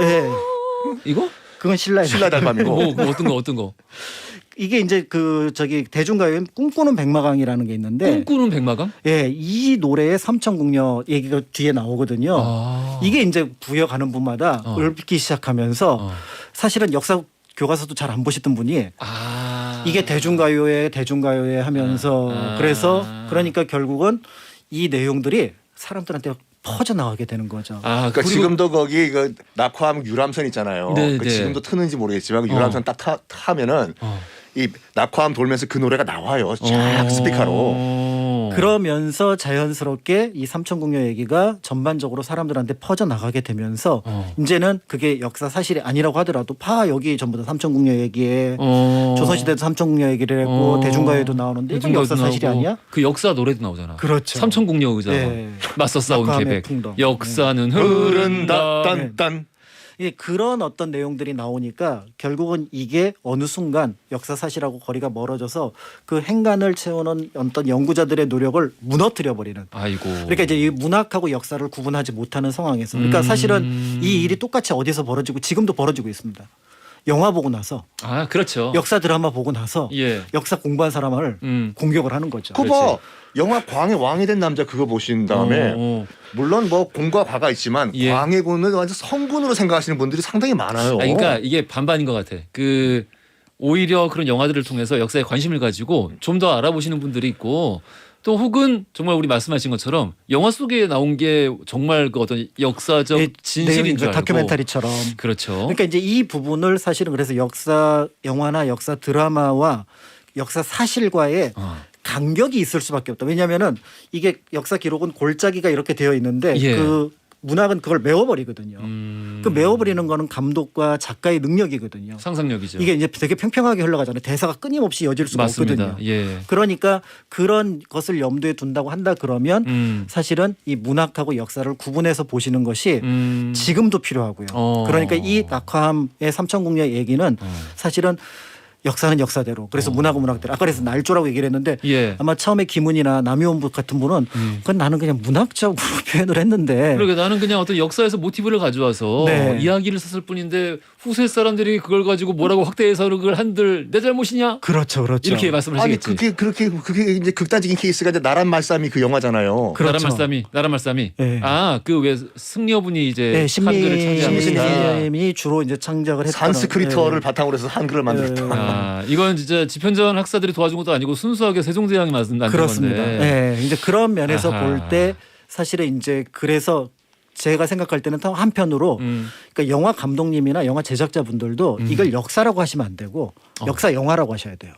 예. 이거? 그건 신라의 신라 달밤이고. 뭐 어떤 거? 이게 이제 그 저기 대중가요에 꿈꾸는 백마강이라는 게 있는데 꿈꾸는 백마강? 예, 이 노래에 삼천궁녀 얘기가 뒤에 나오거든요. 이게 이제 부여가는 분마다 읊기 시작하면서 사실은 역사 교과서도 잘 안 보셨던 분이 이게 대중가요에 하면서 그래서 그러니까 결국은 이 내용들이 사람들한테 퍼져나가게 되는 거죠. 아, 그러니까 그리고 지금도 거기 그 낙화암 유람선 있잖아요. 네, 그 네. 지금도 트는지 모르겠지만 그 유람선 딱 타면은 이 낙화암 돌면서 그 노래가 나와요. 쫙 스피커로. 그러면서 자연스럽게 이 삼천궁녀 얘기가 전반적으로 사람들한테 퍼져나가게 되면서 이제는 그게 역사 사실이 아니라고 하더라도 여기 전부 다 삼천궁녀 얘기에 조선시대도 삼천궁녀 얘기를 했고 대중가요에도 나오는데 이건 역사 사실이 아니야? 그 역사 노래도 나오잖아. 그렇죠. 삼천궁녀 의자 네. 맞서 싸운 낙화암의 계백. 풍덩. 역사는 흐른다 흐른다. 딴딴. 예, 그런 어떤 내용들이 나오니까 결국은 이게 어느 순간 역사 사실하고 거리가 멀어져서 그 행간을 채우는 어떤 연구자들의 노력을 무너뜨려 버리는. 아이고. 그러니까 이제 이 문학하고 역사를 구분하지 못하는 상황에서 그러니까 사실은 이 일이 똑같이 어디서 벌어지고 지금도 벌어지고 있습니다. 영화 보고 나서 아, 그렇죠. 역사 드라마 보고 나서 예. 역사 공부한 사람을 공격을 하는 거죠. 그거 봐. 영화 광의 왕이 된 남자 그거 보신 다음에 물론 뭐 공과 과가 있지만 예. 광해 군은 완전 성군으로 생각하시는 분들이 상당히 많아요. 아, 그러니까 이게 반반인 것 같아. 그 오히려 그런 영화들을 통해서 역사에 관심을 가지고 좀 더 알아보시는 분들이 있고 또 혹은 정말 우리 말씀하신 것처럼 영화 속에 나온 게 정말 그 어떤 역사적 진실인 줄 알고 다큐멘터리처럼. 그렇죠. 그러니까 이제 이 부분을 사실은 그래서 역사 영화나 역사 드라마와 역사 사실과의 간격이 있을 수밖에 없다. 왜냐하면은 이게 역사 기록은 골짜기가 이렇게 되어 있는데 예. 그 문학은 그걸 메워버리거든요. 그 메워버리는 거는 감독과 작가의 능력이거든요. 상상력이죠. 이게 이제 되게 평평하게 흘러가잖아요. 대사가 끊임없이 이어질 수가 맞습니다. 없거든요. 예. 그러니까 그런 것을 염두에 둔다고 한다 그러면 사실은 이 문학하고 역사를 구분해서 보시는 것이 지금도 필요하고요. 그러니까 이 낙화암의 삼천궁녀 얘기는 사실은 역사는 역사대로 그래서 문학은 문학대로 아까 그래서 날조라고 얘기를 했는데 예. 아마 처음에 김은이나 남효원 같은 분은 그건 나는 그냥 문학적으로 표현을 했는데 그러게 나는 그냥 어떤 역사에서 모티브를 가져와서 네. 이야기를 썼을 뿐인데 후세 사람들이 그걸 가지고 뭐라고 확대 해석을 한들 내 잘못이냐? 그렇죠. 이렇게 말씀을 아니 하시겠지. 그게 이제 극단적인 케이스가 이제 나란 말싸미 그 영화잖아요. 그렇죠. 나라 말싸미. 네. 아, 그 왜 승려분이 이제 네, 한글을 창제한 것이다. 심리님이 주로 이제 창작을 했던 산스크리트어를 바탕으로 해서 한글을 만들었다. 아, 이건 진짜 집현전 학사들이 도와준 것도 아니고 순수하게 세종대왕이 만든 그렇습니다. 건데. 네, 이제 그런 면에서 아하. 볼 때 사실은 이제 그래서 제가 생각할 때는 또 한편으로 그러니까 영화 감독님이나 영화 제작자분들도 이걸 역사라고 하시면 안 되고 역사 영화라고 하셔야 돼요.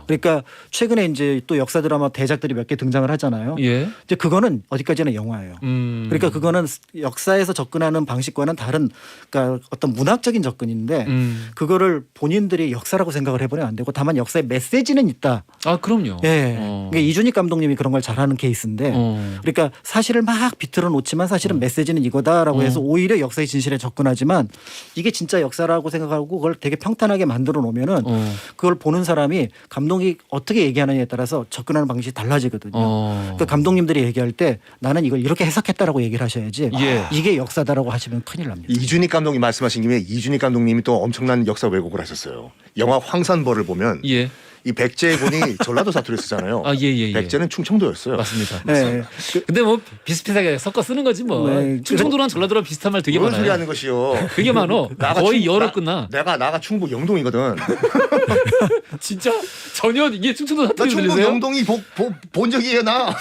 그러니까 최근에 이제 또 역사 드라마 대작들이 몇 개 등장을 하잖아요. 예. 이제 그거는 어디까지나 영화예요. 그러니까 그거는 역사에서 접근하는 방식과는 다른 그러니까 어떤 문학적인 접근인데 그거를 본인들이 역사라고 생각을 해버리면 안 되고 다만 역사의 메시지는 있다. 아, 그럼요. 예. 그러니까 이준익 감독님이 그런 걸 잘하는 케이스인데 그러니까 사실을 막 비틀어 놓지만 사실은 메시지는 이거다라고 해서 오히려 역사의 진실에 접근하지만 이게 진짜 역사라고 생각하고 그걸 되게 평탄하게 만들어 놓으면은 그걸 보는 사람이 감독이 어떻게 얘기하느냐에 따라서 접근하는 방식이 달라지거든요. 그러니까 감독님들이 얘기할 때 나는 이걸 이렇게 해석했다라고 얘기를 하셔야지 예. 이게 역사다라고 하시면 큰일 납니다. 이준익 감독이 말씀하신 김에 이준익 감독님이 또 엄청난 역사 왜곡을 하셨어요. 영화 황산벌을 보면 예. 이 백제군이 전라도 사투리 쓰잖아요. 아, 예. 백제는 충청도였어요. 맞습니다. 네. 근데 뭐 비슷비슷하게 섞어 쓰는 거지 뭐. 네. 충청도랑 전라도랑 비슷한 말 되게 뭔 많아요. 소리 하는 것이요. 되게 많어. 거의 열어 끝나. 나가 충북 영동이거든. 진짜 전혀 이게 충청도 나 사투리 충북 들리세요? 영동이 본 적이에요 나.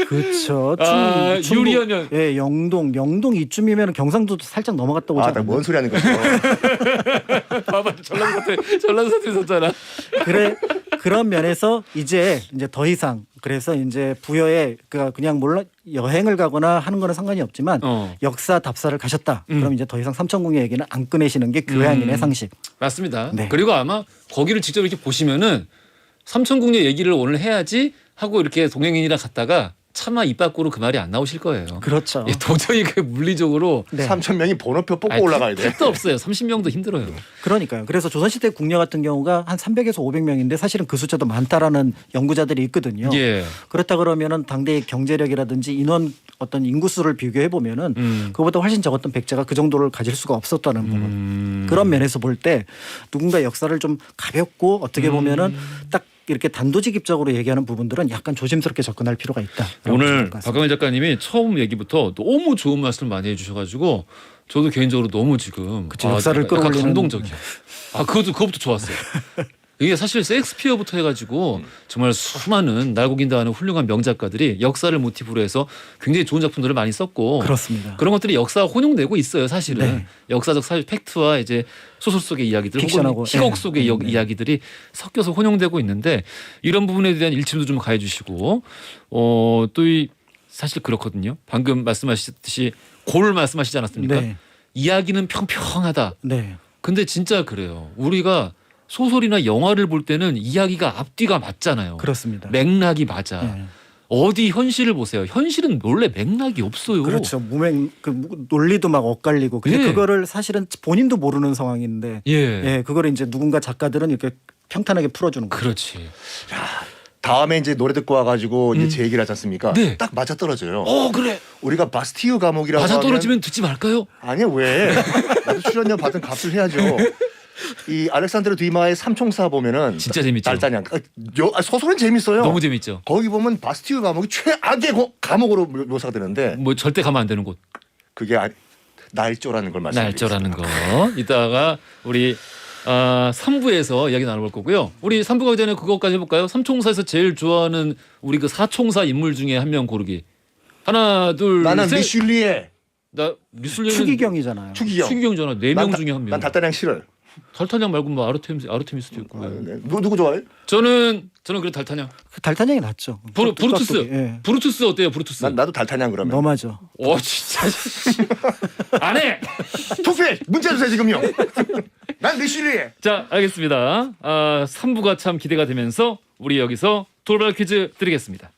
그렇죠. 아, 충북, 유리하면. 예, 영동 이쯤이면 경상도도 살짝 넘어갔다 오지 않나요? 나뭔 소리 하는 것이요. 봐봐, 전라도 사투리 썼잖아. 그런 면에서 이제 더 이상 그래서 이제 부여에 그냥 몰라 여행을 가거나 하는 거는 상관이 없지만 역사 답사를 가셨다. 그럼 이제 더 이상 삼천궁의 얘기는 안 꺼내시는 게 교양인의 상식. 맞습니다. 네. 그리고 아마 거기를 직접 이렇게 보시면은 삼천궁녀 얘기를 오늘 해야지 하고 이렇게 동행인이랑 갔다가 차마 입 밖으로 그 말이 안 나오실 거예요. 그렇죠. 예, 도저히 그 물리적으로 네. 3,000명이 번호표 뽑고 올라가야 돼. 택도 없어요. 30명도 힘들어요. 그러니까요. 그래서 조선시대 궁녀 같은 경우가 한 300에서 500명인데 사실은 그 숫자도 많다라는 연구자들이 있거든요. 예. 그렇다 그러면은 당대의 경제력이라든지 인원 어떤 인구수를 비교해 보면은 그보다 훨씬 적었던 백제가 그 정도를 가질 수가 없었다는 부분. 그런 면에서 볼 때 누군가 역사를 좀 가볍고 어떻게 보면은 딱 이렇게 단도직입적으로 얘기하는 부분들은 약간 조심스럽게 접근할 필요가 있다. 오늘 박광일 작가님이 처음 얘기부터 너무 좋은 말씀을 많이 해주셔가지고 저도 개인적으로 너무 지금 그쵸, 역사를 약간 끌어올리는 감동적이야. 아, 그것부터 좋았어요. 이게 사실 셰익스피어부터 해가지고 정말 수많은 날고긴다 하는 훌륭한 명작가들이 역사를 모티브로 해서 굉장히 좋은 작품들을 많이 썼고 그렇습니다. 그런 것들이 역사와 혼용되고 있어요. 사실은 네. 역사적 사실 팩트와 이제 소설 속의 이야기들 픽션하고, 혹은 희곡 네. 속의 네. 이야기들이 섞여서 혼용되고 있는데 이런 부분에 대한 일침도 좀 가해주시고 또 이 사실 그렇거든요. 방금 말씀하셨듯이 골 말씀하시지 않았습니까? 네. 이야기는 평평하다. 네. 근데 진짜 그래요. 우리가 소설이나 영화를 볼 때는 이야기가 앞뒤가 맞잖아요. 그렇습니다. 맥락이 맞아. 네. 어디 현실을 보세요. 현실은 원래 맥락이 없어요. 그렇죠. 논리도 막 엇갈리고 근데 예. 그거를 사실은 본인도 모르는 상황인데 예. 예, 그거를 이제 누군가 작가들은 이렇게 평탄하게 풀어주는 거죠. 그렇지. 다음에 이제 노래 듣고 와가지고 이제 제 얘기를 하지 않습니까? 네. 딱 맞아 떨어져요. 그래. 우리가 바스티유 감옥이라고 맞아 하면 떨어지면 듣지 말까요? 아니야 왜? 나도 출연료 받은 값을 해야죠. 이 알렉산드르 뒤마의 삼총사 보면은 진짜 재밌죠. 달다냥 소설은 재밌어요. 너무 재밌죠. 거기 보면 바스티유 감옥이 최악의 감옥으로 묘사가 되는데 뭐 절대 가면 안 되는 곳. 그게 날조라는 걸 말씀드리겠습니다. 날짜라는 거. 이따가 우리 3부에서 이야기 나눠볼 거고요. 우리 3부 가기 전에 그것까지 해볼까요? 삼총사에서 제일 좋아하는 우리 그 사총사 인물 중에 한 명 고르기. 하나, 둘, 나는 셋. 리슐리에 나 리슐리는 추기경이잖아요. 추기경. 추기경이잖아. 4명 중에 한 명. 난 달다냥 싫어요. 달타냥 말고 뭐 아르테미스도 있고. 네. 누구 좋아해? 저는 그래 달타냥. 그 달타냥이 낫죠. 브루투스. 뚝딱뚝이, 예. 브루투스 어때요? 브루투스. 나도 달타냥 그러면. 너무하죠. 진짜. 안 해. 투표 문자 주세요 지금요. 난 리슐리에. 자, 알겠습니다. 3부가 참 기대가 되면서 우리 여기서 돌발 퀴즈 드리겠습니다.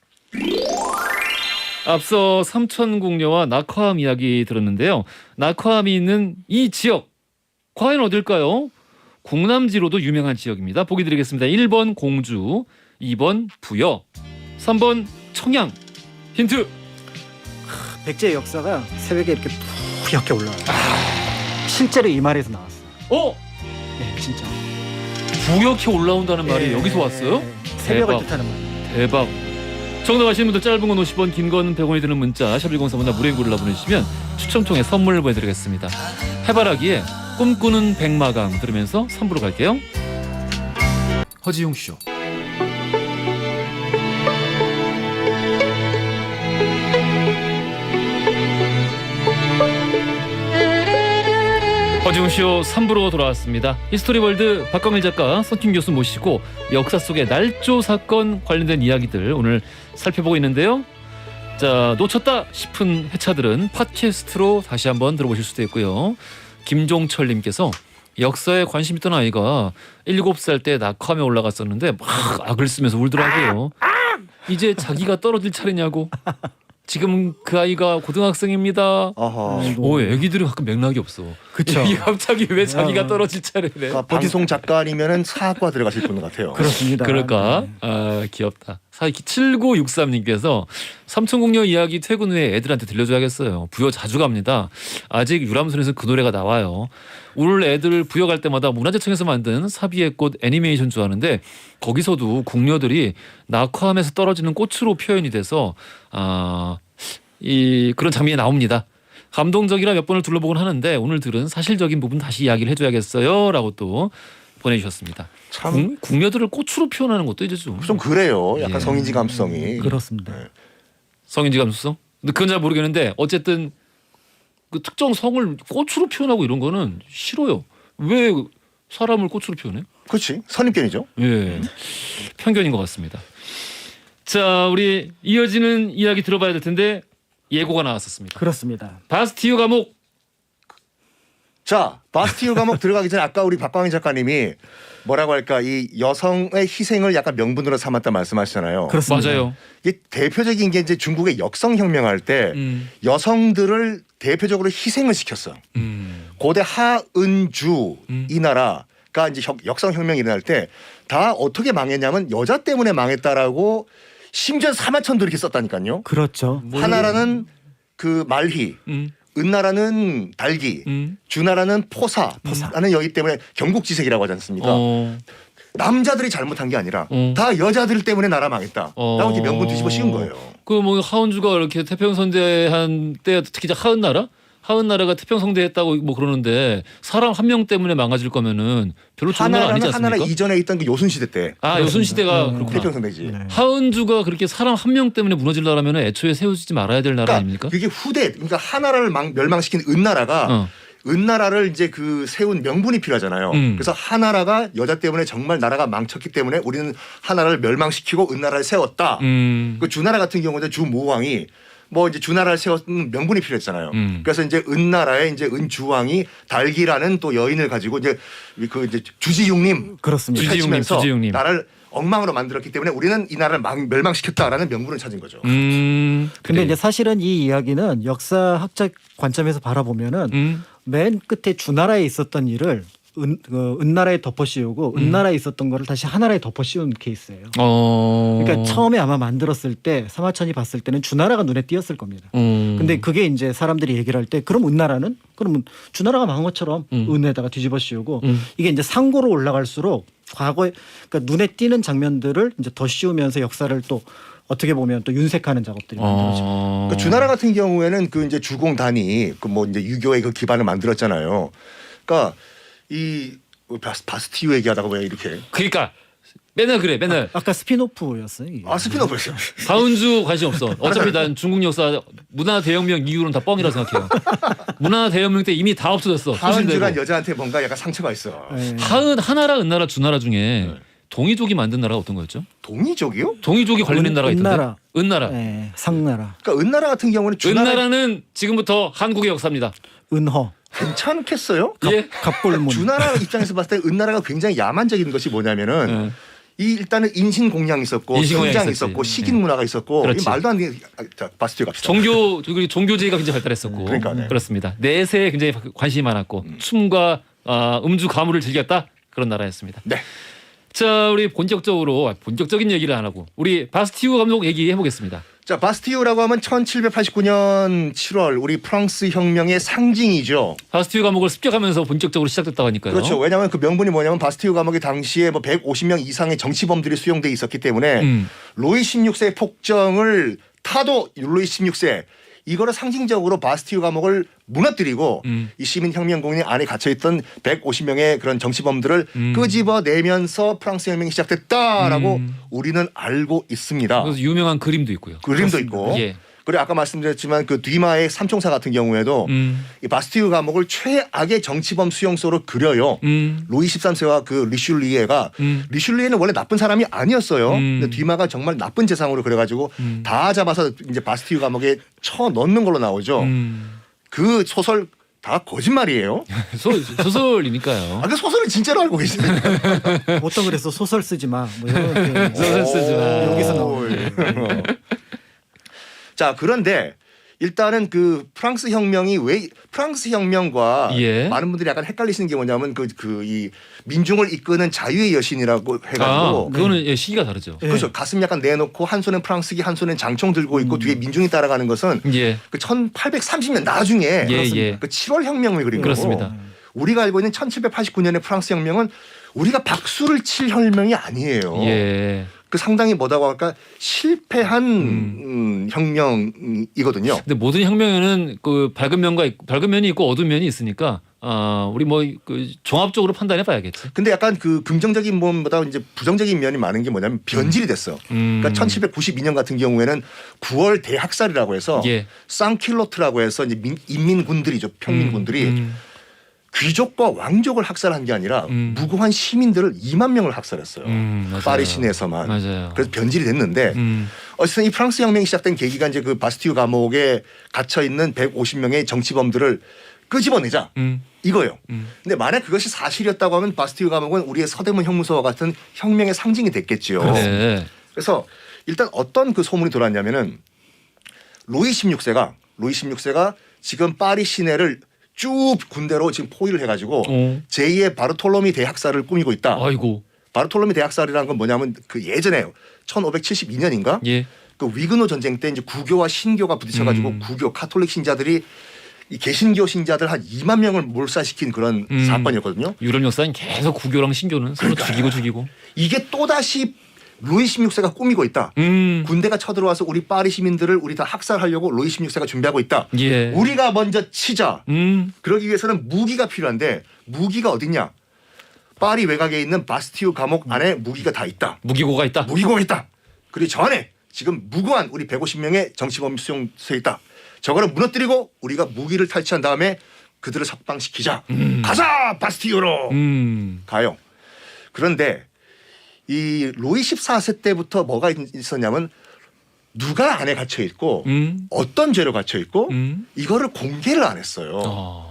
앞서 삼천궁녀와 낙화암 이야기 들었는데요. 낙화암이 있는 이 지역 과연 어딜까요? 궁남지로도 유명한 지역입니다. 보기 드리겠습니다. 1번 공주, 2번 부여, 3번 청양. 힌트. 백제의 역사가 새벽에 이렇게 푸옇게 올라와요. 실제로 이 말에서 나왔어요. 네, 진짜. 부옇게 올라온다는 말이 예. 여기서 왔어요? 새벽을 대박. 뜻하는 말. 대박. 정답 아시는 분들 짧은 건 50원, 긴 건 100원이 드는 문자 샵1035나 무료인구를 보내주시면 추첨 통해 선물을 보내드리겠습니다. 해바라기에 꿈꾸는 백마강 들으면서 3부로 갈게요. 허지용 쇼. 허지웅쇼 3부로 돌아왔습니다. 히스토리월드 박광일 작가, 선킴 교수 모시고 역사 속의 날조 사건 관련된 이야기들 오늘 살펴보고 있는데요. 자, 놓쳤다 싶은 회차들은 팟캐스트로 다시 한번 들어보실 수도 있고요. 김종철님께서 역사에 관심 있던 아이가 7살 때 낙화암에 올라갔었는데 막 악을 쓰면서 울더라고요. 이제 자기가 떨어질 차례냐고. 지금 그 아이가 고등학생입니다. 어허. 애기들은 가끔 맥락이 없어. 그쵸. 이 갑자기 왜 자기가 떨어질 차례래? 그러니까 방송 작가 아니면은 사학과 들어가실 분 같아요. 그렇습니다. 그럴까? 네. 귀엽다. 7963님께서 삼천궁녀 이야기 퇴근 후에 애들한테 들려줘야겠어요. 부여 자주 갑니다. 아직 유람선에서 그 노래가 나와요. 울 애들 부여 갈 때마다 문화재청에서 만든 사비의 꽃 애니메이션 좋아하는데 거기서도 궁녀들이 낙화암에서 떨어지는 꽃으로 표현이 돼서 그런 장면이 나옵니다. 감동적이라 몇 번을 둘러보곤 하는데 오늘 들은 사실적인 부분 다시 이야기를 해줘야겠어요. 라고 또 보내주셨습니다. 참 궁녀들을 꽃으로 표현하는 것도 이제 좀 그래요. 약간 예. 성인지 감성이. 그렇습니다. 성인지 감수성? 근데 그건 잘 모르겠는데 어쨌든 그 특정 성을 꽃으로 표현하고 이런 거는 싫어요. 왜 사람을 꽃으로 표현해? 그렇지. 선입견이죠. 예, 편견인 것 같습니다. 자, 우리 이어지는 이야기 들어봐야 될 텐데 예고가 나왔었습니다. 그렇습니다. 바스티유 감옥. 자, 바스티유 감옥 들어가기 전에 아까 우리 박광희 작가님이 뭐라고 할까 이 여성의 희생을 약간 명분으로 삼았다 말씀하시잖아요. 그렇습니다. 맞아요. 이게 대표적인 게 이제 중국의 역성혁명할 때 여성들을 대표적으로 희생을 시켰어. 고대 하은주 이 나라가 이제 역성혁명이 일어날 때 다 어떻게 망했냐면 여자 때문에 망했다라고 심지어 사마천도 이렇게 썼다니까요. 그렇죠. 하나라는 그 말희, 은나라는 달기, 주나라는 포사라는 여기 때문에 경국지색이라고 하지 않습니까? 남자들이 잘못한 게 아니라 다 여자들 때문에 나라 망했다. 라고 이렇게 명분 뒤집어 씌운 거예요. 그 뭐 하은주가 이렇게 태평 선대한 때 특히 이제 하은나라 하은 나라가 태평성대했다고 뭐 그러는데 사람 한 명 때문에 망가질 거면은 별로 좋은 나라 아니지 하나라는 않습니까? 하나라 이전에 있던 그 요순 시대 때 아 요순 시대가 그렇구나. 태평성대지. 네. 하은주가 그렇게 사람 한 명 때문에 무너질 나라면 애초에 세워지지 말아야 될 나라 그러니까 아닙니까? 그게 후대 그러니까 하나라를 멸망시킨 은나라가 은나라를 이제 그 세운 명분이 필요하잖아요. 그래서 하나라가 여자 때문에 정말 나라가 망쳤기 때문에 우리는 하나라를 멸망시키고 은나라를 세웠다. 그 주나라 같은 경우는 주모왕이 뭐 이제 주나라를 세웠던 명분이 필요했잖아요. 그래서 이제 은나라의 이제 은주왕이 달기라는 또 여인을 가지고 이제 그 이제 주지육님 그렇습니다. 펼치면서 주지육님. 나라를 엉망으로 만들었기 때문에 우리는 이 나라를 멸망시켰다라는 명분을 찾은 거죠. 근데 이제 사실은 이 이야기는 역사학적 관점에서 바라보면은 맨 끝에 주나라에 있었던 일을 은나라에 덮어씌우고 은나라에 있었던 거를 다시 하나라에 덮어씌운 케이스예요. 그러니까 처음에 아마 만들었을 때 사마천이 봤을 때는 주나라가 눈에 띄었을 겁니다. 근데 그게 이제 사람들이 얘기를 할 때 그럼 은나라는 그러면 주나라가 망한 것처럼 은에다가 뒤집어 씌우고 이게 이제 상고로 올라갈수록 과거에 그러니까 눈에 띄는 장면들을 이제 더 씌우면서 역사를 또 어떻게 보면 또 윤색하는 작업들이 만들어집니다. 그 주나라 같은 경우에는 그 이제 주공단이 그 뭐 이제 유교의 그 기반을 만들었잖아요. 그러니까 이 바스티유 얘기하다가 왜 이렇게 그러니까 맨날 그래 맨날 아까 스피노프였어요. 이게. 스피너버였어요. 하은주 관심 없어. 어차피 난 중국 역사 문화 대혁명 이후로는 다 뻥이라 생각해요. 문화 대혁명 때 이미 다 없어졌어. 하은주란 소실되고. 여자한테 뭔가 약간 상처가 있어. 네. 하나라, 은나라, 주나라 중에 동이족이 만든 나라가 어떤 거였죠? 동이족이요? 동이족이 관련된 나라가 있던데. 은나라. 은나라. 네, 상나라, 그러니까 은나라 같은 경우는 주나라 은나라는 지금부터 한국의 역사입니다. 은허, 괜찮겠어요? 예. 갑골문. 주나라 입장에서 봤을 때 은나라가 굉장히 야만적인 것이 뭐냐면은 이 일단은 인신공양이 있었고 인신공양이 성장이 있었지. 있었고 식인 문화가 있었고 그렇지. 이 말도 안 되는 자, 바스티유 갑시다. 종교제가 굉장히 발달했었고 그러니까, 네. 그렇습니다. 내세에 굉장히 관심이 많았고 춤과 음주 가무를 즐겼다 그런 나라였습니다. 네. 자 우리 본격적인 얘기를 안 하고 우리 바스티유 감독 얘기해 보겠습니다. 자, 바스티유라고 하면 1789년 7월 우리 프랑스 혁명의 상징이죠. 바스티유 감옥을 습격하면서 본격적으로 시작됐다고 하니까요. 그렇죠. 왜냐하면 그 명분이 뭐냐면 바스티유 감옥이 당시에 뭐 150명 이상의 정치범들이 수용돼 있었기 때문에 로이 16세의 폭정을 타도 로이 16세 이거를 상징적으로 바스티유 감옥을 무너뜨리고 이 시민혁명군이 안에 갇혀있던 150명의 그런 정치범들을 끄집어내면서 프랑스 혁명이 시작됐다라고 우리는 알고 있습니다. 그래서 유명한 그림도 있고요. 그림도 있고. 예. 그리고 아까 말씀드렸지만 그 뒤마의 삼총사 같은 경우에도 이 바스티유 감옥을 최악의 정치범 수용소로 그려요. 로이 13세와 그 리슐리에가 리슐리에는 원래 나쁜 사람이 아니었어요. 근데 뒤마가 정말 나쁜 재상으로 그려가지고 다 잡아서 이제 바스티유 감옥에 쳐 넣는 걸로 나오죠. 그 소설 다 거짓말이에요. 소설이니까요. 그 소설을 진짜로 알고 계시네요. 보통 그래서 소설 쓰지 마. 뭐 이런 소설 쓰지 마. 여기서 나오는. 자, 그런데 일단은 그 프랑스 혁명이 왜 프랑스 혁명과 예. 많은 분들이 약간 헷갈리시는 게 뭐냐면 이 민중을 이끄는 자유의 여신이라고 해가지고 그거는 예, 시기가 다르죠. 그렇죠. 가슴 약간 내놓고 한 손은 프랑스기 한 손은 장총 들고 있고 뒤에 민중이 따라가는 것은 예. 그 1830년 나중에 예. 그 7월 혁명을 그린 거고 그렇습니다. 우리가 알고 있는 1789년의 프랑스 혁명은 우리가 박수를 칠 혁명이 아니에요. 예. 그 상당히 뭐라고 할까 실패한 혁명이거든요. 근데 모든 혁명에는 그 밝은 면이 있고 어두운 면이 있으니까 우리 뭐 그 종합적으로 판단해봐야겠지. 근데 약간 그 긍정적인 면보다 이제 부정적인 면이 많은 게 뭐냐면 변질이 됐어. 그러니까 1792년 같은 경우에는 9월 대학살이라고 해서 예. 쌍킬로트라고 해서 이제 인민군들이죠. 평민군들이 귀족과 왕족을 학살한 게 아니라 무고한 시민들을 2만 명을 학살했어요. 맞아요. 파리 시내에서만. 맞아요. 그래서 변질이 됐는데 어쨌든 이 프랑스 혁명이 시작된 계기가 이제 그 바스티유 감옥에 갇혀 있는 150명의 정치범들을 끄집어내자 이거예요. 근데 만약 그것이 사실이었다고 하면 바스티유 감옥은 우리의 서대문 형무소와 같은 혁명의 상징이 됐겠죠. 네. 그래서 일단 어떤 그 소문이 돌았냐면은 로이 16세가 지금 파리 시내를 쭉 군대로 지금 포위를 해가지고 제2의 바르톨로미 대학살을 꾸미고 있다. 아이고. 바르톨로미 대학살이라는 건 뭐냐면 그 예전에 1572년인가 예. 그 위그노 전쟁 때 이제 구교와 신교가 부딪혀가지고 구교 카톨릭 신자들이 이 개신교 신자들 한 2만 명을 몰살시킨 그런 사건이었거든요. 유럽 역사는 계속 구교랑 신교는 서로 죽이고 이게 또다시 루이 16세가 꾸미고 있다. 음. 군대가 쳐들어와서 우리 파리 시민들을 우리 다 학살하려고 루이 16세가 준비하고 있다. 예. 우리가 먼저 치자. 음. 그러기 위해서는 무기가 필요한데 무기가 어딨냐? 파리 외곽에 있는 바스티유 감옥 안에 무기가 다 있다. 무기고가 있다. 무기고가 있다. 그리고 저 안에 지금 무고한 우리 150명의 정치범이 수용돼 있다. 저거를 무너뜨리고 우리가 무기를 탈취한 다음에 그들을 석방시키자. 가자 바스티유로 가요. 그런데 이 루이 14세 때부터 뭐가 있었냐면 누가 안에 갇혀 있고 어떤 죄로 갇혀 있고 이거를 공개를 안 했어요.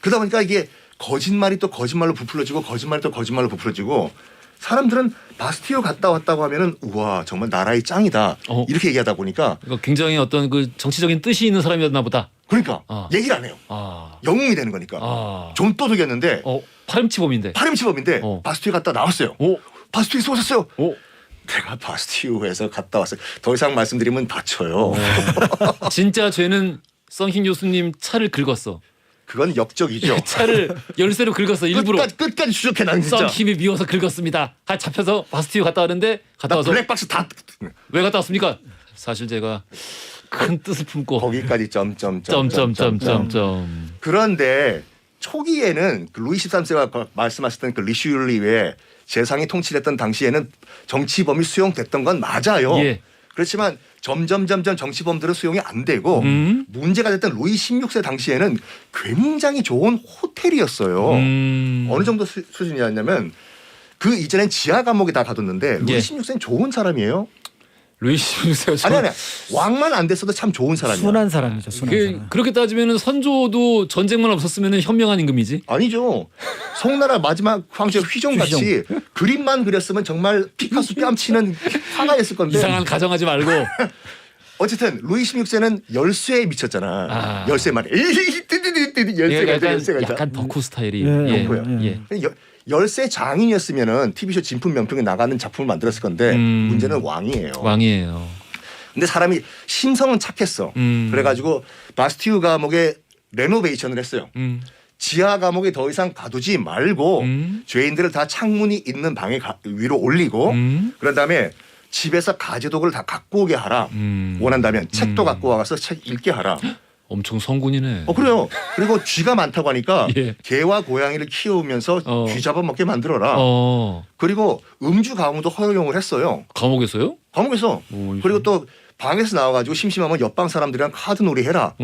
그러다 보니까 이게 거짓말이 또 거짓말로 부풀려지고 거짓말이 또 거짓말로 부풀려지고 사람들은 바스티유 갔다 왔다고 하면은 우와 정말 나라의 짱이다 이렇게 얘기하다 보니까 그러니까 굉장히 어떤 그 정치적인 뜻이 있는 사람이었나 보다. 그러니까 아. 얘기를 안 해요. 아. 영웅이 되는 거니까 좀도둑이었는데 파렴치범인데. 파렴치범인데 어. 바스티유 갔다 나왔어요. 오. 바스티유 쏘셨어요. 오. 내가 바스티유에서 갔다 왔어요. 더 이상 말씀드리면 다쳐요. 진짜 죄는 썬킹 교수님 차를 긁었어. 그건 역적이죠. 차를 열쇠로 긁었어 일부러. 끝까지 추적해 난 진짜. 썬킴이 미워서 긁었습니다. 잡혀서 바스티유 갔다 왔는데 갔다 나 와서 블랙박스 다 왜 갔다 왔습니까? 사실 제가 큰 뜻을 품고 거기까지 점점점점점. 그런데 초기에는 그 루이 13세가 말씀하셨던 그 리슈율리의 재상이 통치했던 당시에는 정치범이 수용됐던 건 맞아요. 예. 그렇지만 점점 정치범들은 수용이 안 되고 문제가 됐던 루이 16세 당시에는 굉장히 좋은 호텔이었어요. 어느 정도 수준이었냐면 그 이전엔 지하 감옥에 다 가뒀는데 루이 예. 16세는 좋은 사람이에요. 루이 16세가 아니 왕만 안 됐어도 참 좋은 사람이야. 순한 사람이죠. 순한 사람. 그렇게 따지면은 선조도 전쟁만 없었으면 현명한 임금이지. 아니죠. 송나라 마지막 황제 휘종같이 그림만 그렸으면 정말 피카소 뺨치는 화가였을 건데. 이상한 가정하지 말고. 어쨌든 루이 16세는 열쇠에 미쳤잖아. 아. 열쇠 말이야. 열쇠가 약간 덕후 스타일이. 예, 덕후예요. 예. 열쇠 장인이었으면은 TV쇼 진품 명품에 나가는 작품을 만들었을 건데 문제는 왕이에요. 왕이에요. 근데 사람이 심성은 착했어. 그래가지고 바스티유 감옥에 레노베이션을 했어요. 지하 감옥에 더 이상 가두지 말고 죄인들을 다 창문이 있는 방에 위로 올리고 그런 다음에 집에서 가재독을 다 갖고 오게 하라. 원한다면 책도 갖고 와서 책 읽게 하라. 엄청 성군이네. 그래요. 그리고 쥐가 많다고 하니까 예. 개와 고양이를 키우면서 쥐 잡아먹게 만들어라. 그리고 음주 가무도 허용을 했어요. 감옥에서요? 감옥에서. 그리고 또 방에서 나와가지고 심심하면 옆방 사람들이랑 카드놀이 해라.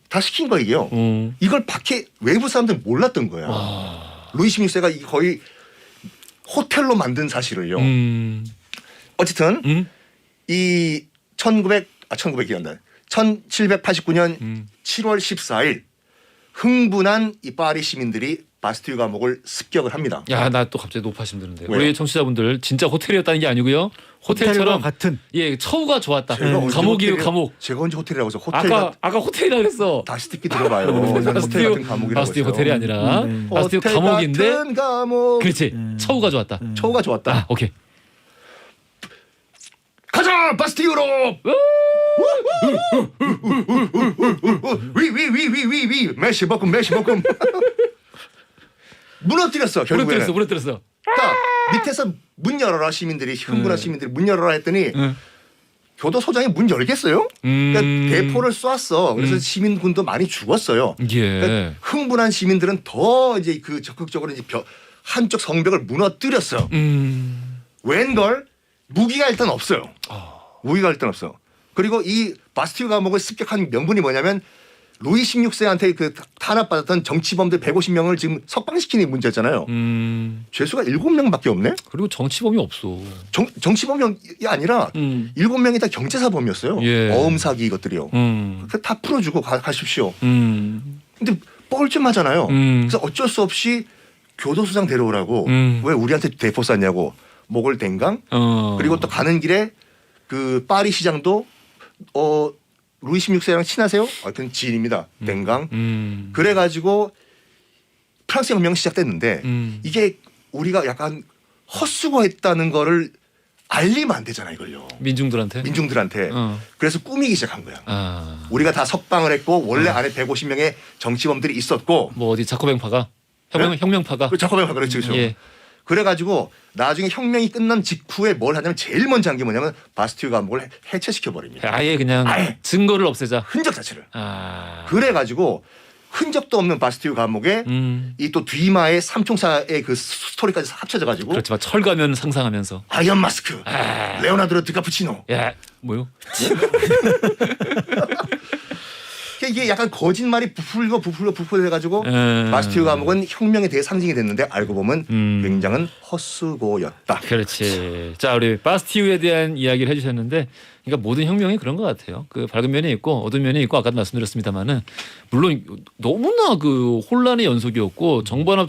다 시킨 거 이게요. 이걸 밖에 외부 사람들 몰랐던 거야. 루이 16세가 거의 호텔로 만든 사실을요. 어쨌든 이 1789년 7월 14일 흥분한 이 파리 시민들이 바스티유 감옥을 습격을 합니다. 야, 나 또 갑자기 높아심 드는데. 왜요? 우리 청취자분들 진짜 호텔이었다는 게 아니고요. 호텔과 호텔처럼 같은. 예, 처우가 좋았다. 제가 언제 감옥이에요, 호텔이라- 감옥. 제가 언제 호텔이라고 해서 호텔 아까 호텔이라 그랬어. 다시 듣기 들어봐요. 호텔 같은 감옥이라고 바스티유 했어요. 호텔이 아니라 바스티유 호텔 감옥인데. 같은 감옥. 그렇지. 처우가 좋았다. 처우가 좋았다. 아, 오케이. 가자 바스티유로. 위위위위위위 메시볶음 무너뜨렸어 결국에는. 무너뜨렸어. 그러니까 밑에서 문 열어라 시민들이 흥분한 시민들이 문 열어라 했더니 교도소장이 문 열겠어요? 그러니까 대포를 쐈어. 그래서 시민군도 많이 죽었어요. 예. 그러니까 흥분한 시민들은 더 이제 그 적극적으로 이제 한쪽 성벽을 무너뜨렸어요. 웬걸 무기가 일단 없어요. 무기가 일단 없어. 그리고 이 바스티유 감옥을 습격한 명분이 뭐냐면 루이 16세한테 그 탄압받았던 정치범들 150명을 지금 석방시키는 문제였잖아요. 죄수가 7명밖에 없네. 그리고 정치범이 없어. 정치범이 아니라 7명이 다 경제사범이었어요. 예. 어음 사기 이것들이요. 다 풀어주고 가십시오. 근데 뻘쭘하잖아요. 그래서 어쩔 수 없이 교도소장 데려오라고 왜 우리한테 대포 쐈냐고 목을 댕강. 그리고 또 가는 길에 그 파리 시장도 루이 16세랑 친하세요? 하여튼 지인입니다. 댕강. 그래가지고 프랑스 혁명 시작됐는데 이게 우리가 약간 헛수고했다는 거를 알리면 안 되잖아 이걸요. 민중들한테. 그래서 꾸미기 시작한 거야. 아. 우리가 다 석방을 했고 원래 안에 150명의 정치범들이 있었고 뭐 어디 자코뱅파가 혁명파가. 그 자코뱅파 그렇죠. 예. 그래가지고 나중에 혁명이 끝난 직후에 뭘 하냐면 제일 먼저 한 게 뭐냐면 바스티유 감옥을 해체시켜 버립니다. 아예 그냥 아예. 증거를 없애자. 흔적 자체를. 아. 그래가지고 흔적도 없는 바스티유 감옥에 이 또 뒤마의 삼총사의 그 스토리까지 합쳐져가지고 그렇지만 철가면 상상하면서. 아이언 마스크, 레오나르도 디카푸치노. 야 뭐요? 이게 약간 거짓말이 부풀고 해가지고 바스티유 감옥은 혁명의 대상징이 됐는데 알고 보면 굉장한 헛수고였다. 그렇지. 자, 우리 바스티유에 대한 이야기를 해주셨는데, 그러니까 모든 혁명이 그런 것 같아요. 그 밝은 면이 있고 어두운 면이 있고 아까도 말씀드렸습니다만은 물론 너무나 그 혼란의 연속이었고 정반합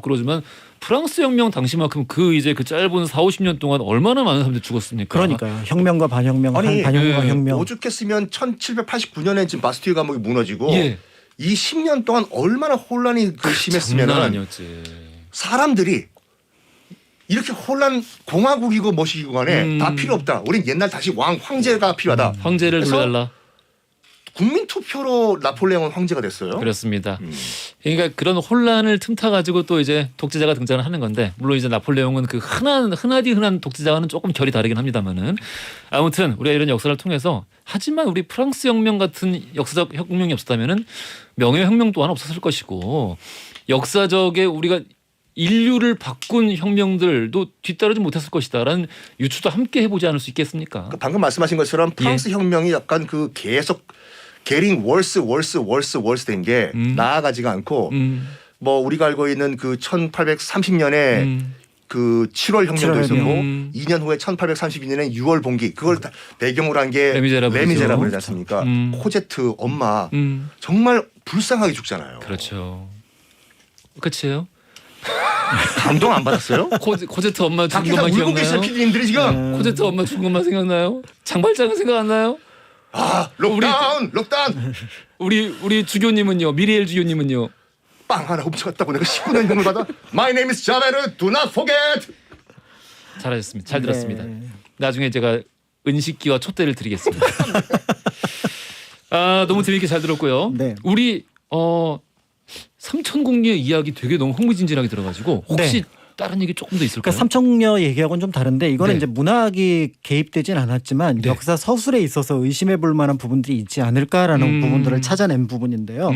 그러지만 프랑스 혁명 당시만큼 그 이제 그 짧은 40-50년 동안 얼마나 많은 사람들이 죽었습니까? 그러니까요. 혁명과 반혁명, 아니, 반혁명과 혁명. 오죽했으면 1789년에 지금 바스티유 감옥이 무너지고 예. 이 10년 동안 얼마나 혼란이 그 장난 심했으면 아니었지. 사람들이 이렇게 혼란 공화국이고 뭐시기고 간에 다 필요 없다. 우린 옛날 다시 황제가 필요하다. 황제를 그래서 돌려달라. 국민 투표로 나폴레옹은 황제가 됐어요. 그렇습니다. 그러니까 그런 혼란을 틈타 가지고 또 이제 독재자가 등장을 하는 건데 물론 이제 나폴레옹은 그 흔한 독재자와는 조금 결이 다르긴 합니다만은 아무튼 우리가 이런 역사를 통해서 하지만 우리 프랑스 혁명 같은 역사적 혁명이 없었다면은 명예 혁명 또한 없었을 것이고 역사적에 우리가 인류를 바꾼 혁명들도 뒤따르지 못했을 것이다라는 유추도 함께 해보지 않을 수 있겠습니까? 방금 말씀하신 것처럼 프랑스 혁명이 약간 그 계속 getting worse 된 게 나아가지가 않고 뭐 우리가 알고 있는 그 1830년에 그 7월 혁명도 있었고 2년 후에 1832년에 6월 봉기 그걸 다 배경으로 한 게 레미제라블이지 않습니까? 코제트 엄마 정말 불쌍하게 죽잖아요. 그렇죠. 끝이에요? 감동 안 받았어요? 코제트 엄마 죽은 밖에서 것만 울고 계시는 기억나요? PD님들이 지금 코제트 엄마 죽은 것만 생각나요? 장발장은 생각 안 나요? 록다운 우리 주교님은요? 미리엘 주교님은요? 빵 하나 훔쳐갔다고 내가 19년 형을 받아. My name is 자베르. Do not forget. 잘하셨습니다. 잘 들었습니다. 나중에 제가 은식기와 촛대를 드리겠습니다. 아 너무 재밌게 잘 들었고요. 네. 우리 삼천궁리의 이야기 되게 너무 흥미진진하게 들어가지고 혹시 다른 얘기 조금 더 있을까요? 그러니까 삼천녀 얘기하고는 좀 다른데 이거는 네. 이제 문학이 개입되진 않았지만 네. 역사 서술에 있어서 의심해 볼 만한 부분들이 있지 않을까라는 부분들을 찾아낸 부분인데요.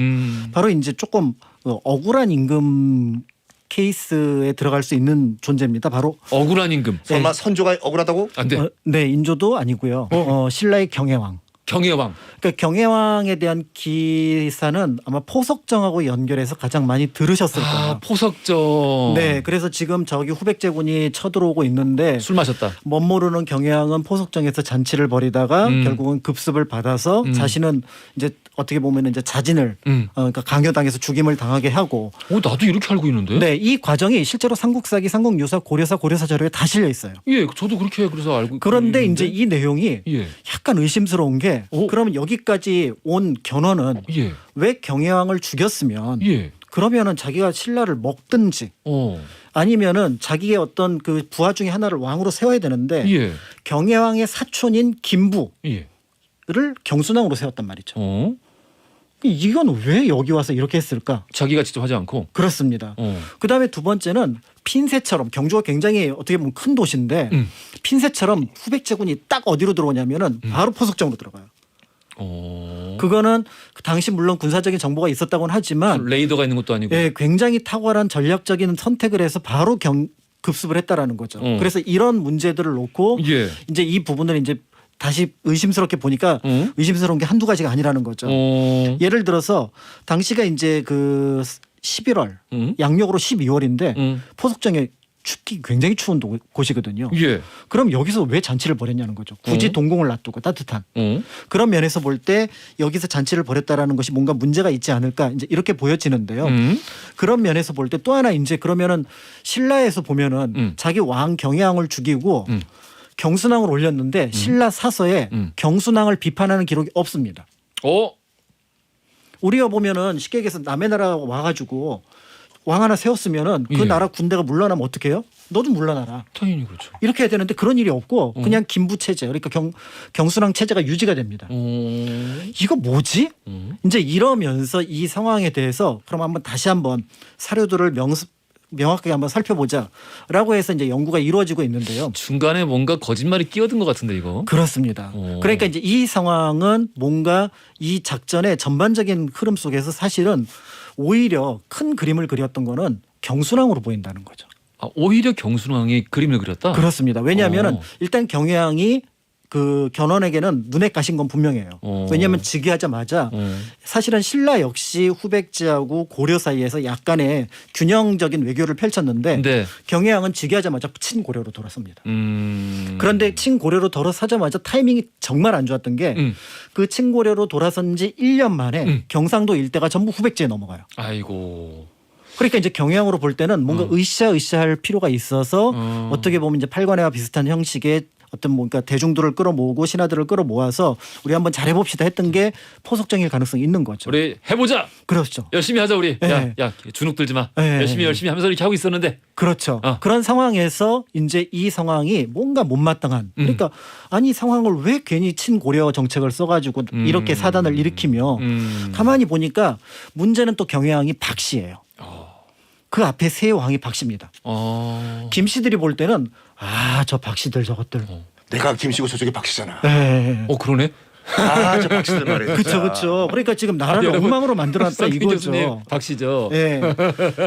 바로 이제 조금 억울한 임금 케이스에 들어갈 수 있는 존재입니다. 바로 억울한 임금. 설마 선조가 억울하다고? 안 돼. 네 인조도 아니고요. 신라의 경혜왕. 경혜왕. 그러니까 경혜왕에 대한 기사는 아마 포석정하고 연결해서 가장 많이 들으셨을 거예요. 포석정. 네, 그래서 지금 저기 후백제군이 쳐들어오고 있는데 술 마셨다. 멋 모르는 경혜왕은 포석정에서 잔치를 벌이다가 결국은 급습을 받아서 자신은 이제 어떻게 보면 이제 자진을 그러니까 강요당해서 죽임을 당하게 하고. 나도 이렇게 알고 있는데. 네, 이 과정이 실제로 삼국사기, 삼국유사, 고려사 자료에 다 실려 있어요. 예, 저도 그렇게 그래서 알고. 그런데 있는데. 이제 이 내용이 예. 약간 의심스러운 게 그러면 여기까지 온 견훤은 예. 왜 경혜왕을 죽였으면 예. 그러면은 자기가 신라를 먹든지 아니면은 자기의 어떤 그 부하 중에 하나를 왕으로 세워야 되는데 예. 경혜왕의 사촌인 김부를 예. 경순왕으로 세웠단 말이죠. 이건 왜 여기 와서 이렇게 했을까? 자기가 직접 하지 않고. 그렇습니다. 그다음에 두 번째는 핀셋처럼 경주가 굉장히 어떻게 보면 큰 도시인데 핀셋처럼 후백제군이 딱 어디로 들어오냐면은 바로 포석정으로 들어가요. 그거는 당시 물론 군사적인 정보가 있었다고는 하지만 레이더가 있는 것도 아니고. 예, 굉장히 탁월한 전략적인 선택을 해서 바로 급습을 했다라는 거죠. 그래서 이런 문제들을 놓고 예. 이제 이 부분을 이제 다시 의심스럽게 보니까 의심스러운 게 한두 가지가 아니라는 거죠. 예를 들어서 당시가 이제 그 11월 양력으로 12월인데 포석정에 춥기 굉장히 추운 곳이거든요. 예. 그럼 여기서 왜 잔치를 벌였냐는 거죠. 굳이 동공을 놔두고 따뜻한. 그런 면에서 볼 때 여기서 잔치를 벌였다라는 것이 뭔가 문제가 있지 않을까 이제 이렇게 보여지는데요. 그런 면에서 볼 때 또 하나 이제 그러면은 신라에서 보면은 자기 왕 경혜왕을 죽이고 경순왕을 올렸는데 신라 사서에 경순왕을 비판하는 기록이 없습니다. 우리가 보면은 쉽게 얘기해서 남의 나라 와가지고 왕 하나 세웠으면은 그 예. 나라 군대가 물러나면 어떡해요? 너도 물러나라. 당연히 그렇죠. 이렇게 해야 되는데 그런 일이 없고 그냥 김부 체제 그러니까 경순왕 체제가 유지가 됩니다. 이거 뭐지? 이제 이러면서 이 상황에 대해서 그럼 다시 한번 사료들을 명확하게 한번 살펴보자라고 해서 이제 연구가 이루어지고 있는데요. 중간에 뭔가 거짓말이 끼어든 것 같은데 이거. 그렇습니다. 오. 그러니까 이제 이 상황은 뭔가 이 작전의 전반적인 흐름 속에서 사실은 오히려 큰 그림을 그렸던 거는 경순왕으로 보인다는 거죠. 아, 오히려 경순왕이 그림을 그렸다. 그렇습니다. 왜냐하면 오. 일단 경향이 그 견훤에게는 눈에 가신 건 분명해요. 오. 왜냐하면 즉위하자마자 사실은 신라 역시 후백제하고 고려 사이에서 약간의 균형적인 외교를 펼쳤는데 네. 경향은 즉위하자마자 친고려로 돌아섭니다. 그런데 그런데 친고려로 돌아서자마자 타이밍이 정말 안 좋았던 게 그 친고려로 돌아선 지 1년 만에 경상도 일대가 전부 후백제에 넘어가요. 아이고. 그러니까 이제 경향으로 볼 때는 뭔가 으쌰으쌰할 필요가 있어서 어떻게 보면 이제 팔관회와 비슷한 형식의 어떤 뭔가 대중들을 끌어모으고 신하들을 끌어모아서 우리 한번 잘해봅시다 했던 게 포석정일 가능성이 있는 거죠. 우리 해보자. 그렇죠. 열심히 하자 우리. 네. 야 주눅 들지 마. 네. 열심히 하면서 이렇게 하고 있었는데. 그렇죠. 어. 그런 상황에서 이제 이 상황이 뭔가 못마땅한 그러니까 아니 이 상황을 왜 괜히 친고려 정책을 써가지고 이렇게 사단을 일으키며 가만히 보니까 문제는 또 경향이 박씨예요. 그 앞에 세 왕이 박씨입니다. 김씨들이 볼 때는 저 박씨들 저것들. 내가 김씨고 저쪽이 박씨잖아. 네. 그러네. 저 박씨들 말이야. 그렇죠, 그렇죠. 그러니까 지금 나라를 여러분, 엉망으로 만들어놨다 쌍피 교수님 이거죠. 박씨죠. 예.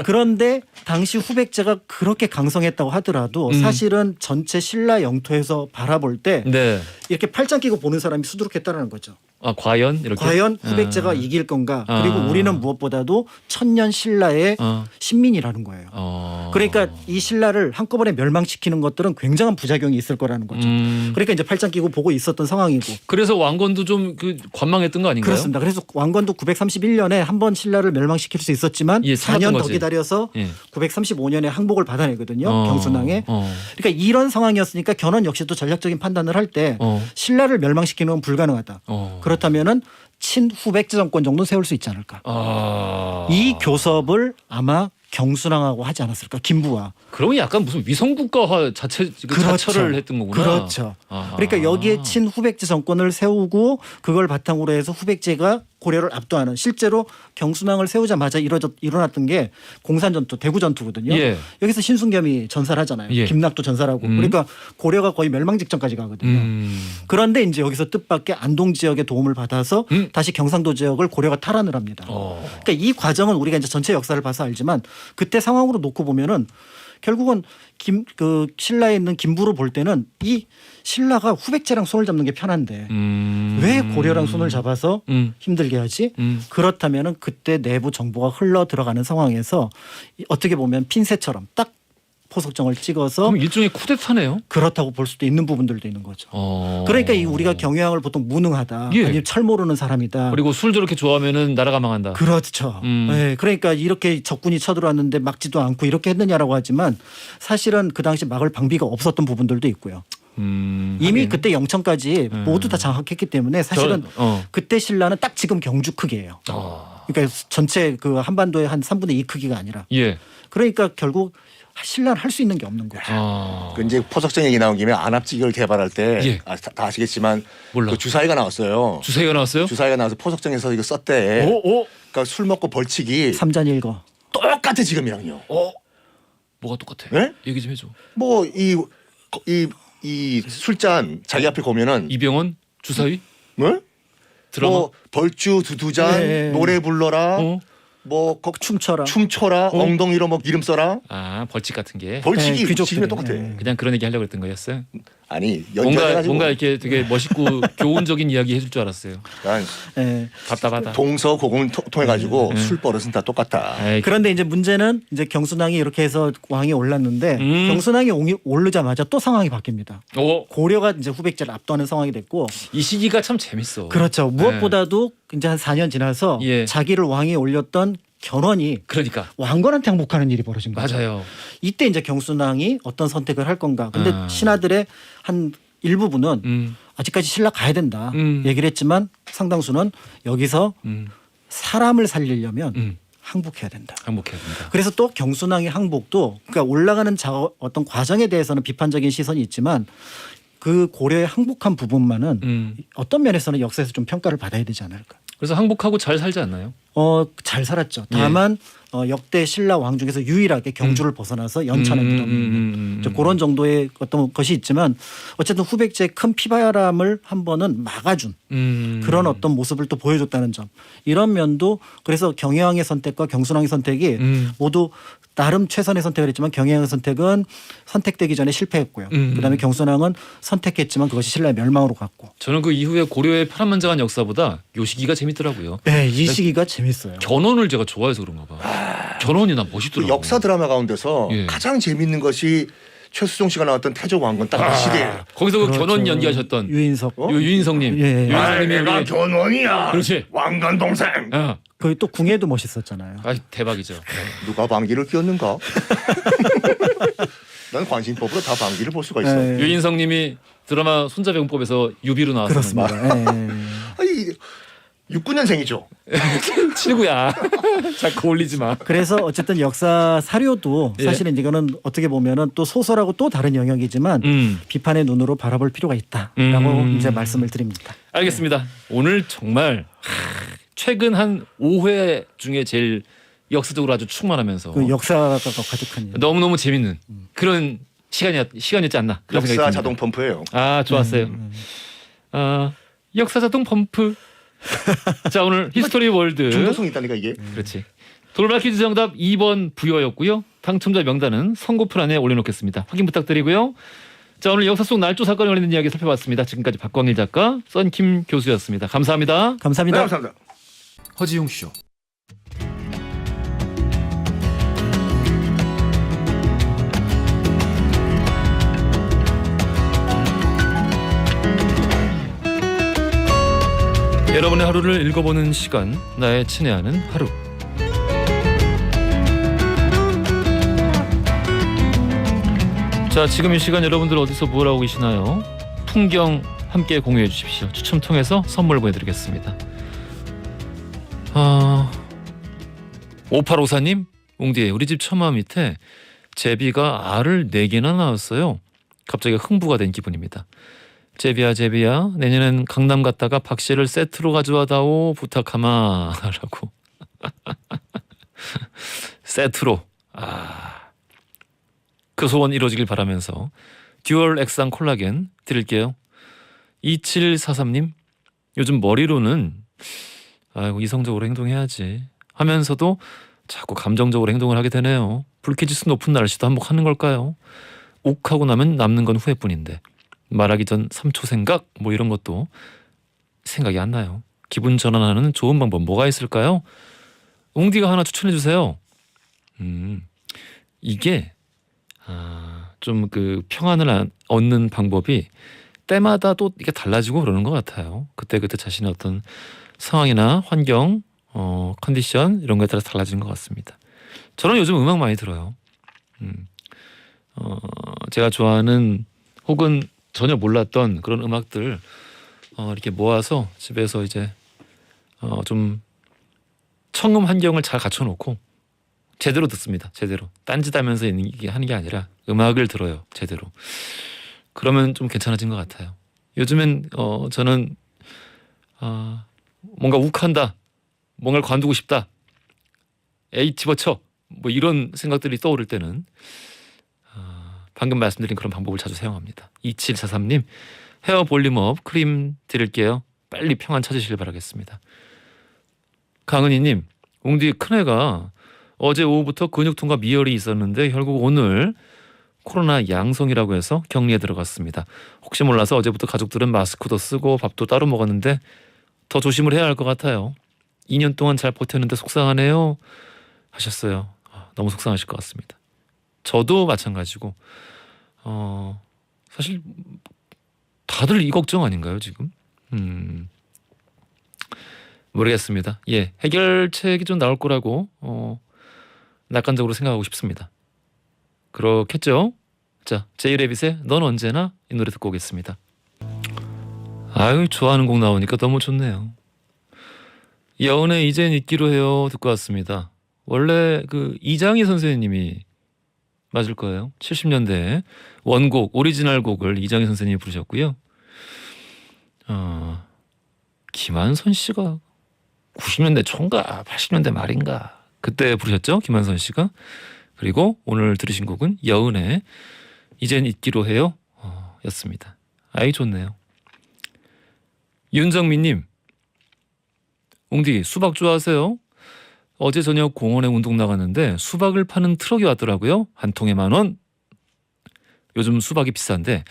그런데 당시 후백제가 그렇게 강성했다고 하더라도 사실은 전체 신라 영토에서 바라볼 때 네. 이렇게 팔짱 끼고 보는 사람이 수두룩했다는 거죠. 아 과연 이렇게. 과연 후백제가 이길 건가? 그리고 아. 우리는 무엇보다도 천년 신라의 신민이라는 거예요. 그러니까 이 신라를 한꺼번에 멸망시키는 것들은 굉장한 부작용이 있을 거라는 거죠. 그러니까 이제 팔짱 끼고 보고 있었던 상황이고. 그래서 왕건도 좀 그 관망했던 거 아닌가요? 그렇습니다. 그래서 왕건도 931년에 한 번 신라를 멸망시킬 수 있었지만 예, 4년 더 거지. 기다려서 예. 935년에 항복을 받아내거든요. 경순왕에. 그러니까 이런 상황이었으니까 견훤 역시도 전략적인 판단을 할 때 신라를 멸망시키는 건 불가능하다. 그렇다면은 친후백제 정권 정도 세울 수 있지 않을까. 이 교섭을 아마 경순왕하고 하지 않았을까. 김부와. 그러면 약간 무슨 위성국가화 자처를 했던 거구나. 그렇죠. 그러니까 여기에 친후백제 정권을 세우고 그걸 바탕으로 해서 후백제가 고려를 압도하는 실제로 경순왕을 세우자마자 일어났던 게 공산전투, 대구전투거든요. 예. 여기서 신순겸이 전사를 하잖아요. 예. 김낙도 전사라고. 그러니까 고려가 거의 멸망 직전까지 가거든요. 그런데 이제 여기서 뜻밖의 안동 지역의 도움을 받아서 다시 경상도 지역을 고려가 탈환을 합니다. 그러니까 이 과정은 우리가 이제 전체 역사를 봐서 알지만 그때 상황으로 놓고 보면은 결국은 그 신라에 있는 김부로 볼 때는 이 신라가 후백제랑 손을 잡는 게 편한데 왜 고려랑 손을 잡아서 힘들게 하지? 그렇다면은 그때 내부 정보가 흘러 들어가는 상황에서 어떻게 보면 핀셋처럼 딱 포석정을 찍어서 그럼 일종의 쿠데타네요. 그렇다고 볼 수도 있는 부분들도 있는 거죠. 그러니까 이 우리가 경영을 보통 무능하다, 예. 아니면 철 모르는 사람이다. 그리고 술 저렇게 좋아하면은 나라가 망한다. 그렇죠. 네, 그러니까 이렇게 적군이 쳐들어왔는데 막지도 않고 이렇게 했느냐라고 하지만 사실은 그 당시 막을 방비가 없었던 부분들도 있고요. 이미 하긴. 그때 영천까지 모두 다 장악했기 때문에 사실은 그때 신라는 딱 지금 경주 크기예요. 그러니까 전체 그 한반도의 한 3분의 2 크기가 아니라. 예. 그러니까 결국 신라는 할 수 있는 게 없는 거죠. 그 이제 포석정 얘기 나온 김에 안압지기를 개발할 때 예. 다 아시겠지만 몰라. 그 주사위가 나왔어요. 주사위가 나왔어요? 주사위가 나와서 포석정에서 이거 썼대. 오. 그러니까 술 먹고 벌칙이 삼잔일거. 똑같아 지금이랑요. 뭐가 똑같아? 네? 얘기 좀 해줘. 뭐 이 술잔 자기 앞에 보면은 이병헌 주사위 뭐? 드라마. 뭐 벌주 두잔 네. 노래 불러라 어? 뭐 춤춰라. 춤춰라 엉덩이로 뭐 기름 써라 아 벌칙 같은 게. 벌칙이 귀족들이. 지금이 똑같아. 그냥 그런 얘기 하려고 했던 거였어요. 아니 뭔가 연결해가지고 뭔가 이렇게 되게 멋있고 교훈적인 이야기 해줄 줄 알았어요. 그러니까 네. 답답하다. 동서고금을 통해 가지고 술 버릇은 다 똑같다. 에이, 그런데 이제 문제는 이제 경순왕이 이렇게 해서 왕이 올랐는데 경순왕이 오르자마자 또 상황이 바뀝니다. 고려가 이제 후백제를 압도하는 상황이 됐고 이 시기가 참 재밌어. 그렇죠. 무엇보다도 이제 한 4년 지나서 예. 자기를 왕에 올렸던 견훤이 그러니까 왕건한테 항복하는 일이 벌어진 거죠. 맞아요. 이때 이제 경순왕이 어떤 선택을 할 건가. 근데 아. 신하들의 한 일부분은 아직까지 신라 가야 된다 얘기를 했지만 상당수는 여기서 사람을 살리려면 항복해야 된다. 항복해야 된다. 그래서 또 경순왕의 항복도 그러니까 올라가는 어떤 과정에 대해서는 비판적인 시선이 있지만 그 고려의 항복한 부분만은 어떤 면에서는 역사에서 좀 평가를 받아야 되지 않을까. 그래서 항복하고 잘 살지 않나요? 잘 살았죠. 다만 역대 신라 왕 중에서 유일하게 경주를 벗어나서 연찬에 들어옵니다. 그런 정도의 어떤 것이 있지만 어쨌든 후백제의 큰 피바람을 한 번은 막아준 그런 어떤 모습을 또 보여줬다는 점. 이런 면도 그래서 경혜왕의 선택과 경순왕의 선택이 모두 나름 최선의 선택을 했지만 경혜왕의 선택은 선택되기 전에 실패했고요. 그다음에 경순왕은 선택했지만 그것이 신라의 멸망으로 갔고. 저는 그 이후에 고려의 파란만장한 역사보다 요 시기가 재밌더라고요. 네, 이 시기가 재밌어요. 견훤을 제가 좋아해서 그런가 봐. 견훤이 나 그 멋있더라고요. 역사 드라마 가운데서 예. 가장 재밌는 것이 최수종 씨가 나왔던 태조 왕건 딱 그 시대예요. 거기서 그 그렇죠. 견훤 연기하셨던 유인석. 유인성님. 예. 유인성님이 우리 견훤이야. 그렇지. 왕건 동생. 아, 거기 또 궁예도 멋있었잖아요. 대박이죠. 누가 방귀를 뀌었는가? 난 관심법으로 다 방귀를 볼 수가 있어. 네. 유인성님이 드라마 손자병법에서 유비로 나왔습니다. 그렇습니다. 예. 아니 69년생이죠. 친구야. 자꾸 올리지 마. 그래서 어쨌든 역사 사료도 예. 사실은 이거는 어떻게 보면은 또 소설하고 또 다른 영역이지만 비판의 눈으로 바라볼 필요가 있다라고 이제 말씀을 드립니다. 알겠습니다. 오늘 정말 최근 한 5회 중에 제일 역사적으로 아주 충만하면서 그 역사가 가득한 일. 너무너무 재밌는 그런 시간이었지 않나 그런 생각이 역사 듭니다. 자동 펌프예요. 아 좋았어요. 역사 자동 펌프. 자 오늘 히스토리 월드 중독성 있다니까 이게. 그렇지. 돌발 퀴즈 정답 2번 부여였고요. 당첨자 명단은 선고표 안에 올려놓겠습니다. 확인 부탁드리고요. 자 오늘 역사 속 날조 사건에 관련된 이야기 살펴봤습니다. 지금까지 박광일 작가, 썬킴 교수였습니다. 감사합니다. 감사합니다. 네, 감사합니다. 허지용 쇼. 여러분의 하루를 읽어보는 시간, 나의 친애하는 하루. 자 지금 이 시간 여러분들 어디서 뭘 하고 계시나요? 풍경 함께 공유해 주십시오. 추첨 통해서 선물 보내드리겠습니다. 5854님 웅디 우리 집 처마 밑에 제비가 알을 4개나 낳았어요. 갑자기 흥부가 된 기분입니다. 제비야 제비야 내년엔 강남 갔다가 박씨를 세트로 가져와다오 부탁하마 라고. 세트로 그 소원 이루어지길 바라면서 듀얼 액상 콜라겐 드릴게요. 2743님 요즘 머리로는 아이고 이성적으로 행동해야지 하면서도 자꾸 감정적으로 행동을 하게 되네요. 불쾌지수 높은 날씨도 한몫하는 걸까요? 욱하고 나면 남는 건 후회뿐인데 말하기 전 3초 생각 뭐 이런 것도 생각이 안 나요. 기분 전환하는 좋은 방법 뭐가 있을까요? 웅디가 하나 추천해 주세요. 이게 좀 그 평안을 얻는 방법이 때마다 또 이게 달라지고 그러는 것 같아요. 그때 자신의 어떤 상황이나 환경, 컨디션 이런 거에 따라 달라지는 것 같습니다. 저는 요즘 음악 많이 들어요. 제가 좋아하는 혹은 전혀 몰랐던 그런 음악들 이렇게 모아서 집에서 이제 좀 청음 환경을 잘 갖춰놓고 제대로 듣습니다. 제대로 딴짓하면서 하는 게 아니라 음악을 들어요. 제대로. 그러면 좀 괜찮아진 것 같아요. 요즘엔 저는 뭔가 욱한다, 뭔가를 관두고 싶다, 에이 집어쳐 뭐 이런 생각들이 떠오를 때는 방금 말씀드린 그런 방법을 자주 사용합니다. 2743님 헤어 볼륨업 크림 드릴게요. 빨리 평안 찾으시길 바라겠습니다. 강은희님 웅디 큰애가 어제 오후부터 근육통과 미열이 있었는데 결국 오늘 코로나 양성이라고 해서 격리에 들어갔습니다. 혹시 몰라서 어제부터 가족들은 마스크도 쓰고 밥도 따로 먹었는데 더 조심을 해야 할 것 같아요. 2년 동안 잘 버텼는데 속상하네요 하셨어요. 너무 속상하실 것 같습니다. 저도 마찬가지고 사실 다들 이 걱정 아닌가요 지금? 모르겠습니다. 예, 해결책이 좀 나올 거라고 낙관적으로 생각하고 싶습니다. 그렇겠죠? 자, 제이레빗의 넌 언제나 이 노래 듣고 오겠습니다. 아유 좋아하는 곡 나오니까 너무 좋네요. 여운의 이젠 잊기로 해요 듣고 왔습니다. 원래 그 이장희 선생님이 맞을 거예요. 70년대 원곡 오리지널 곡을 이장희 선생님이 부르셨고요. 김한선 씨가 90년대 초인가 80년대 말인가 그때 부르셨죠, 김한선 씨가. 그리고 오늘 들으신 곡은 여은의 이젠 잊기로 해요 였습니다. 아이 좋네요. 윤정민님, 웅디 수박 좋아하세요? 어제 저녁 공원에 운동 나갔는데 수박을 파는 트럭이 왔더라고요. 한 통에 10,000원. 요즘 수박이 비싼데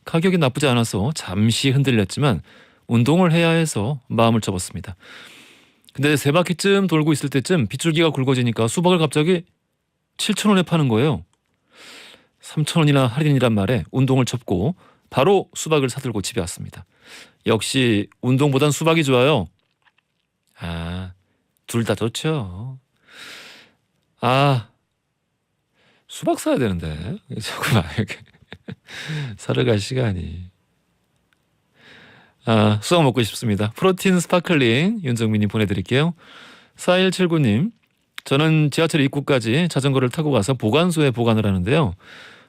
가격이 나쁘지 않아서 잠시 흔들렸지만 운동을 해야 해서 마음을 접었습니다. 근데 3바퀴쯤 돌고 있을 때쯤 빗줄기가 굵어지니까 수박을 갑자기 7,000원에 파는 거예요. 3,000원이나 할인이란 말에 운동을 접고 바로 수박을 사들고 집에 왔습니다. 역시 운동보단 수박이 좋아요. 둘 다 좋죠. 수박 사야 되는데 자꾸 막 이렇게 사러 갈 시간이. 수박 먹고 싶습니다. 프로틴 스파클링 윤정민님 보내드릴게요. 4179님, 저는 지하철 입구까지 자전거를 타고 가서 보관소에 보관을 하는데요.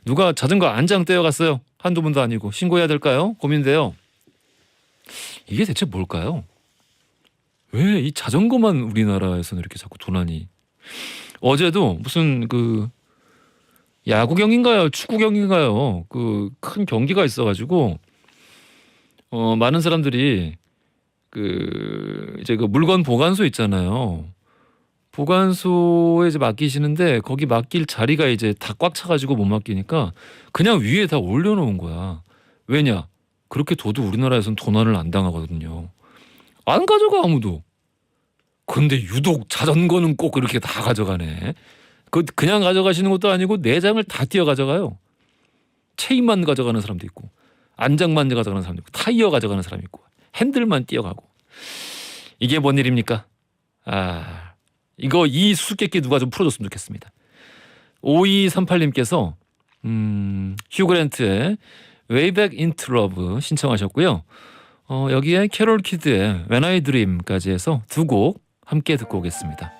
누가 자전거 안장 떼어갔어요. 한두 분도 아니고 신고해야 될까요? 고민돼요. 이게 대체 뭘까요? 왜 이 자전거만 우리나라에서는 이렇게 자꾸 도난이. 어제도 무슨 그 야구경인가요? 축구경인가요? 그 큰 경기가 있어가지고 많은 사람들이 이제 그 물건 보관소 있잖아요. 보관소에 이제 맡기시는데 거기 맡길 자리가 이제 다 꽉 차가지고 못 맡기니까 그냥 위에 다 올려놓은 거야. 왜냐? 그렇게 둬도 우리나라에서는 도난을 안 당하거든요. 안 가져가 아무도. 근데 유독 자전거는 꼭 그렇게 다 가져가네. 그냥 가져가시는 것도 아니고 내장을 다 띄어 가져가요. 체인만 가져가는 사람도 있고 안장만 가져가는 사람도 있고 타이어 가져가는 사람이 있고 핸들만 띄어가고. 이게 뭔 일입니까? 이 수수께끼 누가 좀 풀어줬으면 좋겠습니다. 5238님께서 휴 그랜트의 Way Back into Love 신청하셨고요. 여기에 캐롤 키드의 When I Dream까지 해서 두 곡 함께 듣고 오겠습니다.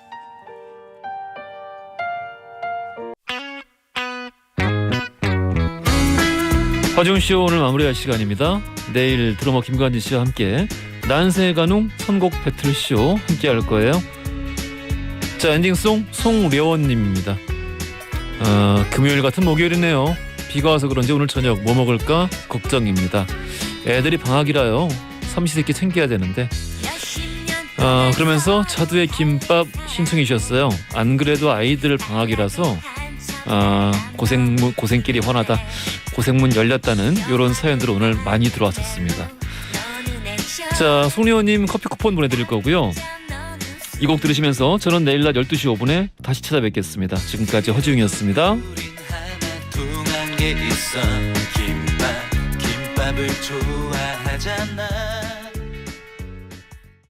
화중쇼 오늘 마무리할 시간입니다. 내일 드러머 김관진 씨와 함께 난세의 가능 선곡 배틀쇼 함께 할 거예요. 자, 엔딩송 송려원님입니다. 금요일 같은 목요일이네요. 비가 와서 그런지 오늘 저녁 뭐 먹을까 걱정입니다. 애들이 방학이라요. 삼시세끼 챙겨야 되는데. 그러면서 차두의 김밥 신청해 주셨어요. 안 그래도 아이들 방학이라서 고생길이 훤하다. 고생문 열렸다는 이런 사연들 오늘 많이 들어왔었습니다. 자, 송리호님 커피 쿠폰 보내드릴 거고요. 이 곡 들으시면서 저는 내일 낮 12시 5분에 다시 찾아뵙겠습니다. 지금까지 허지웅이었습니다. 김밥을 좋아하잖아.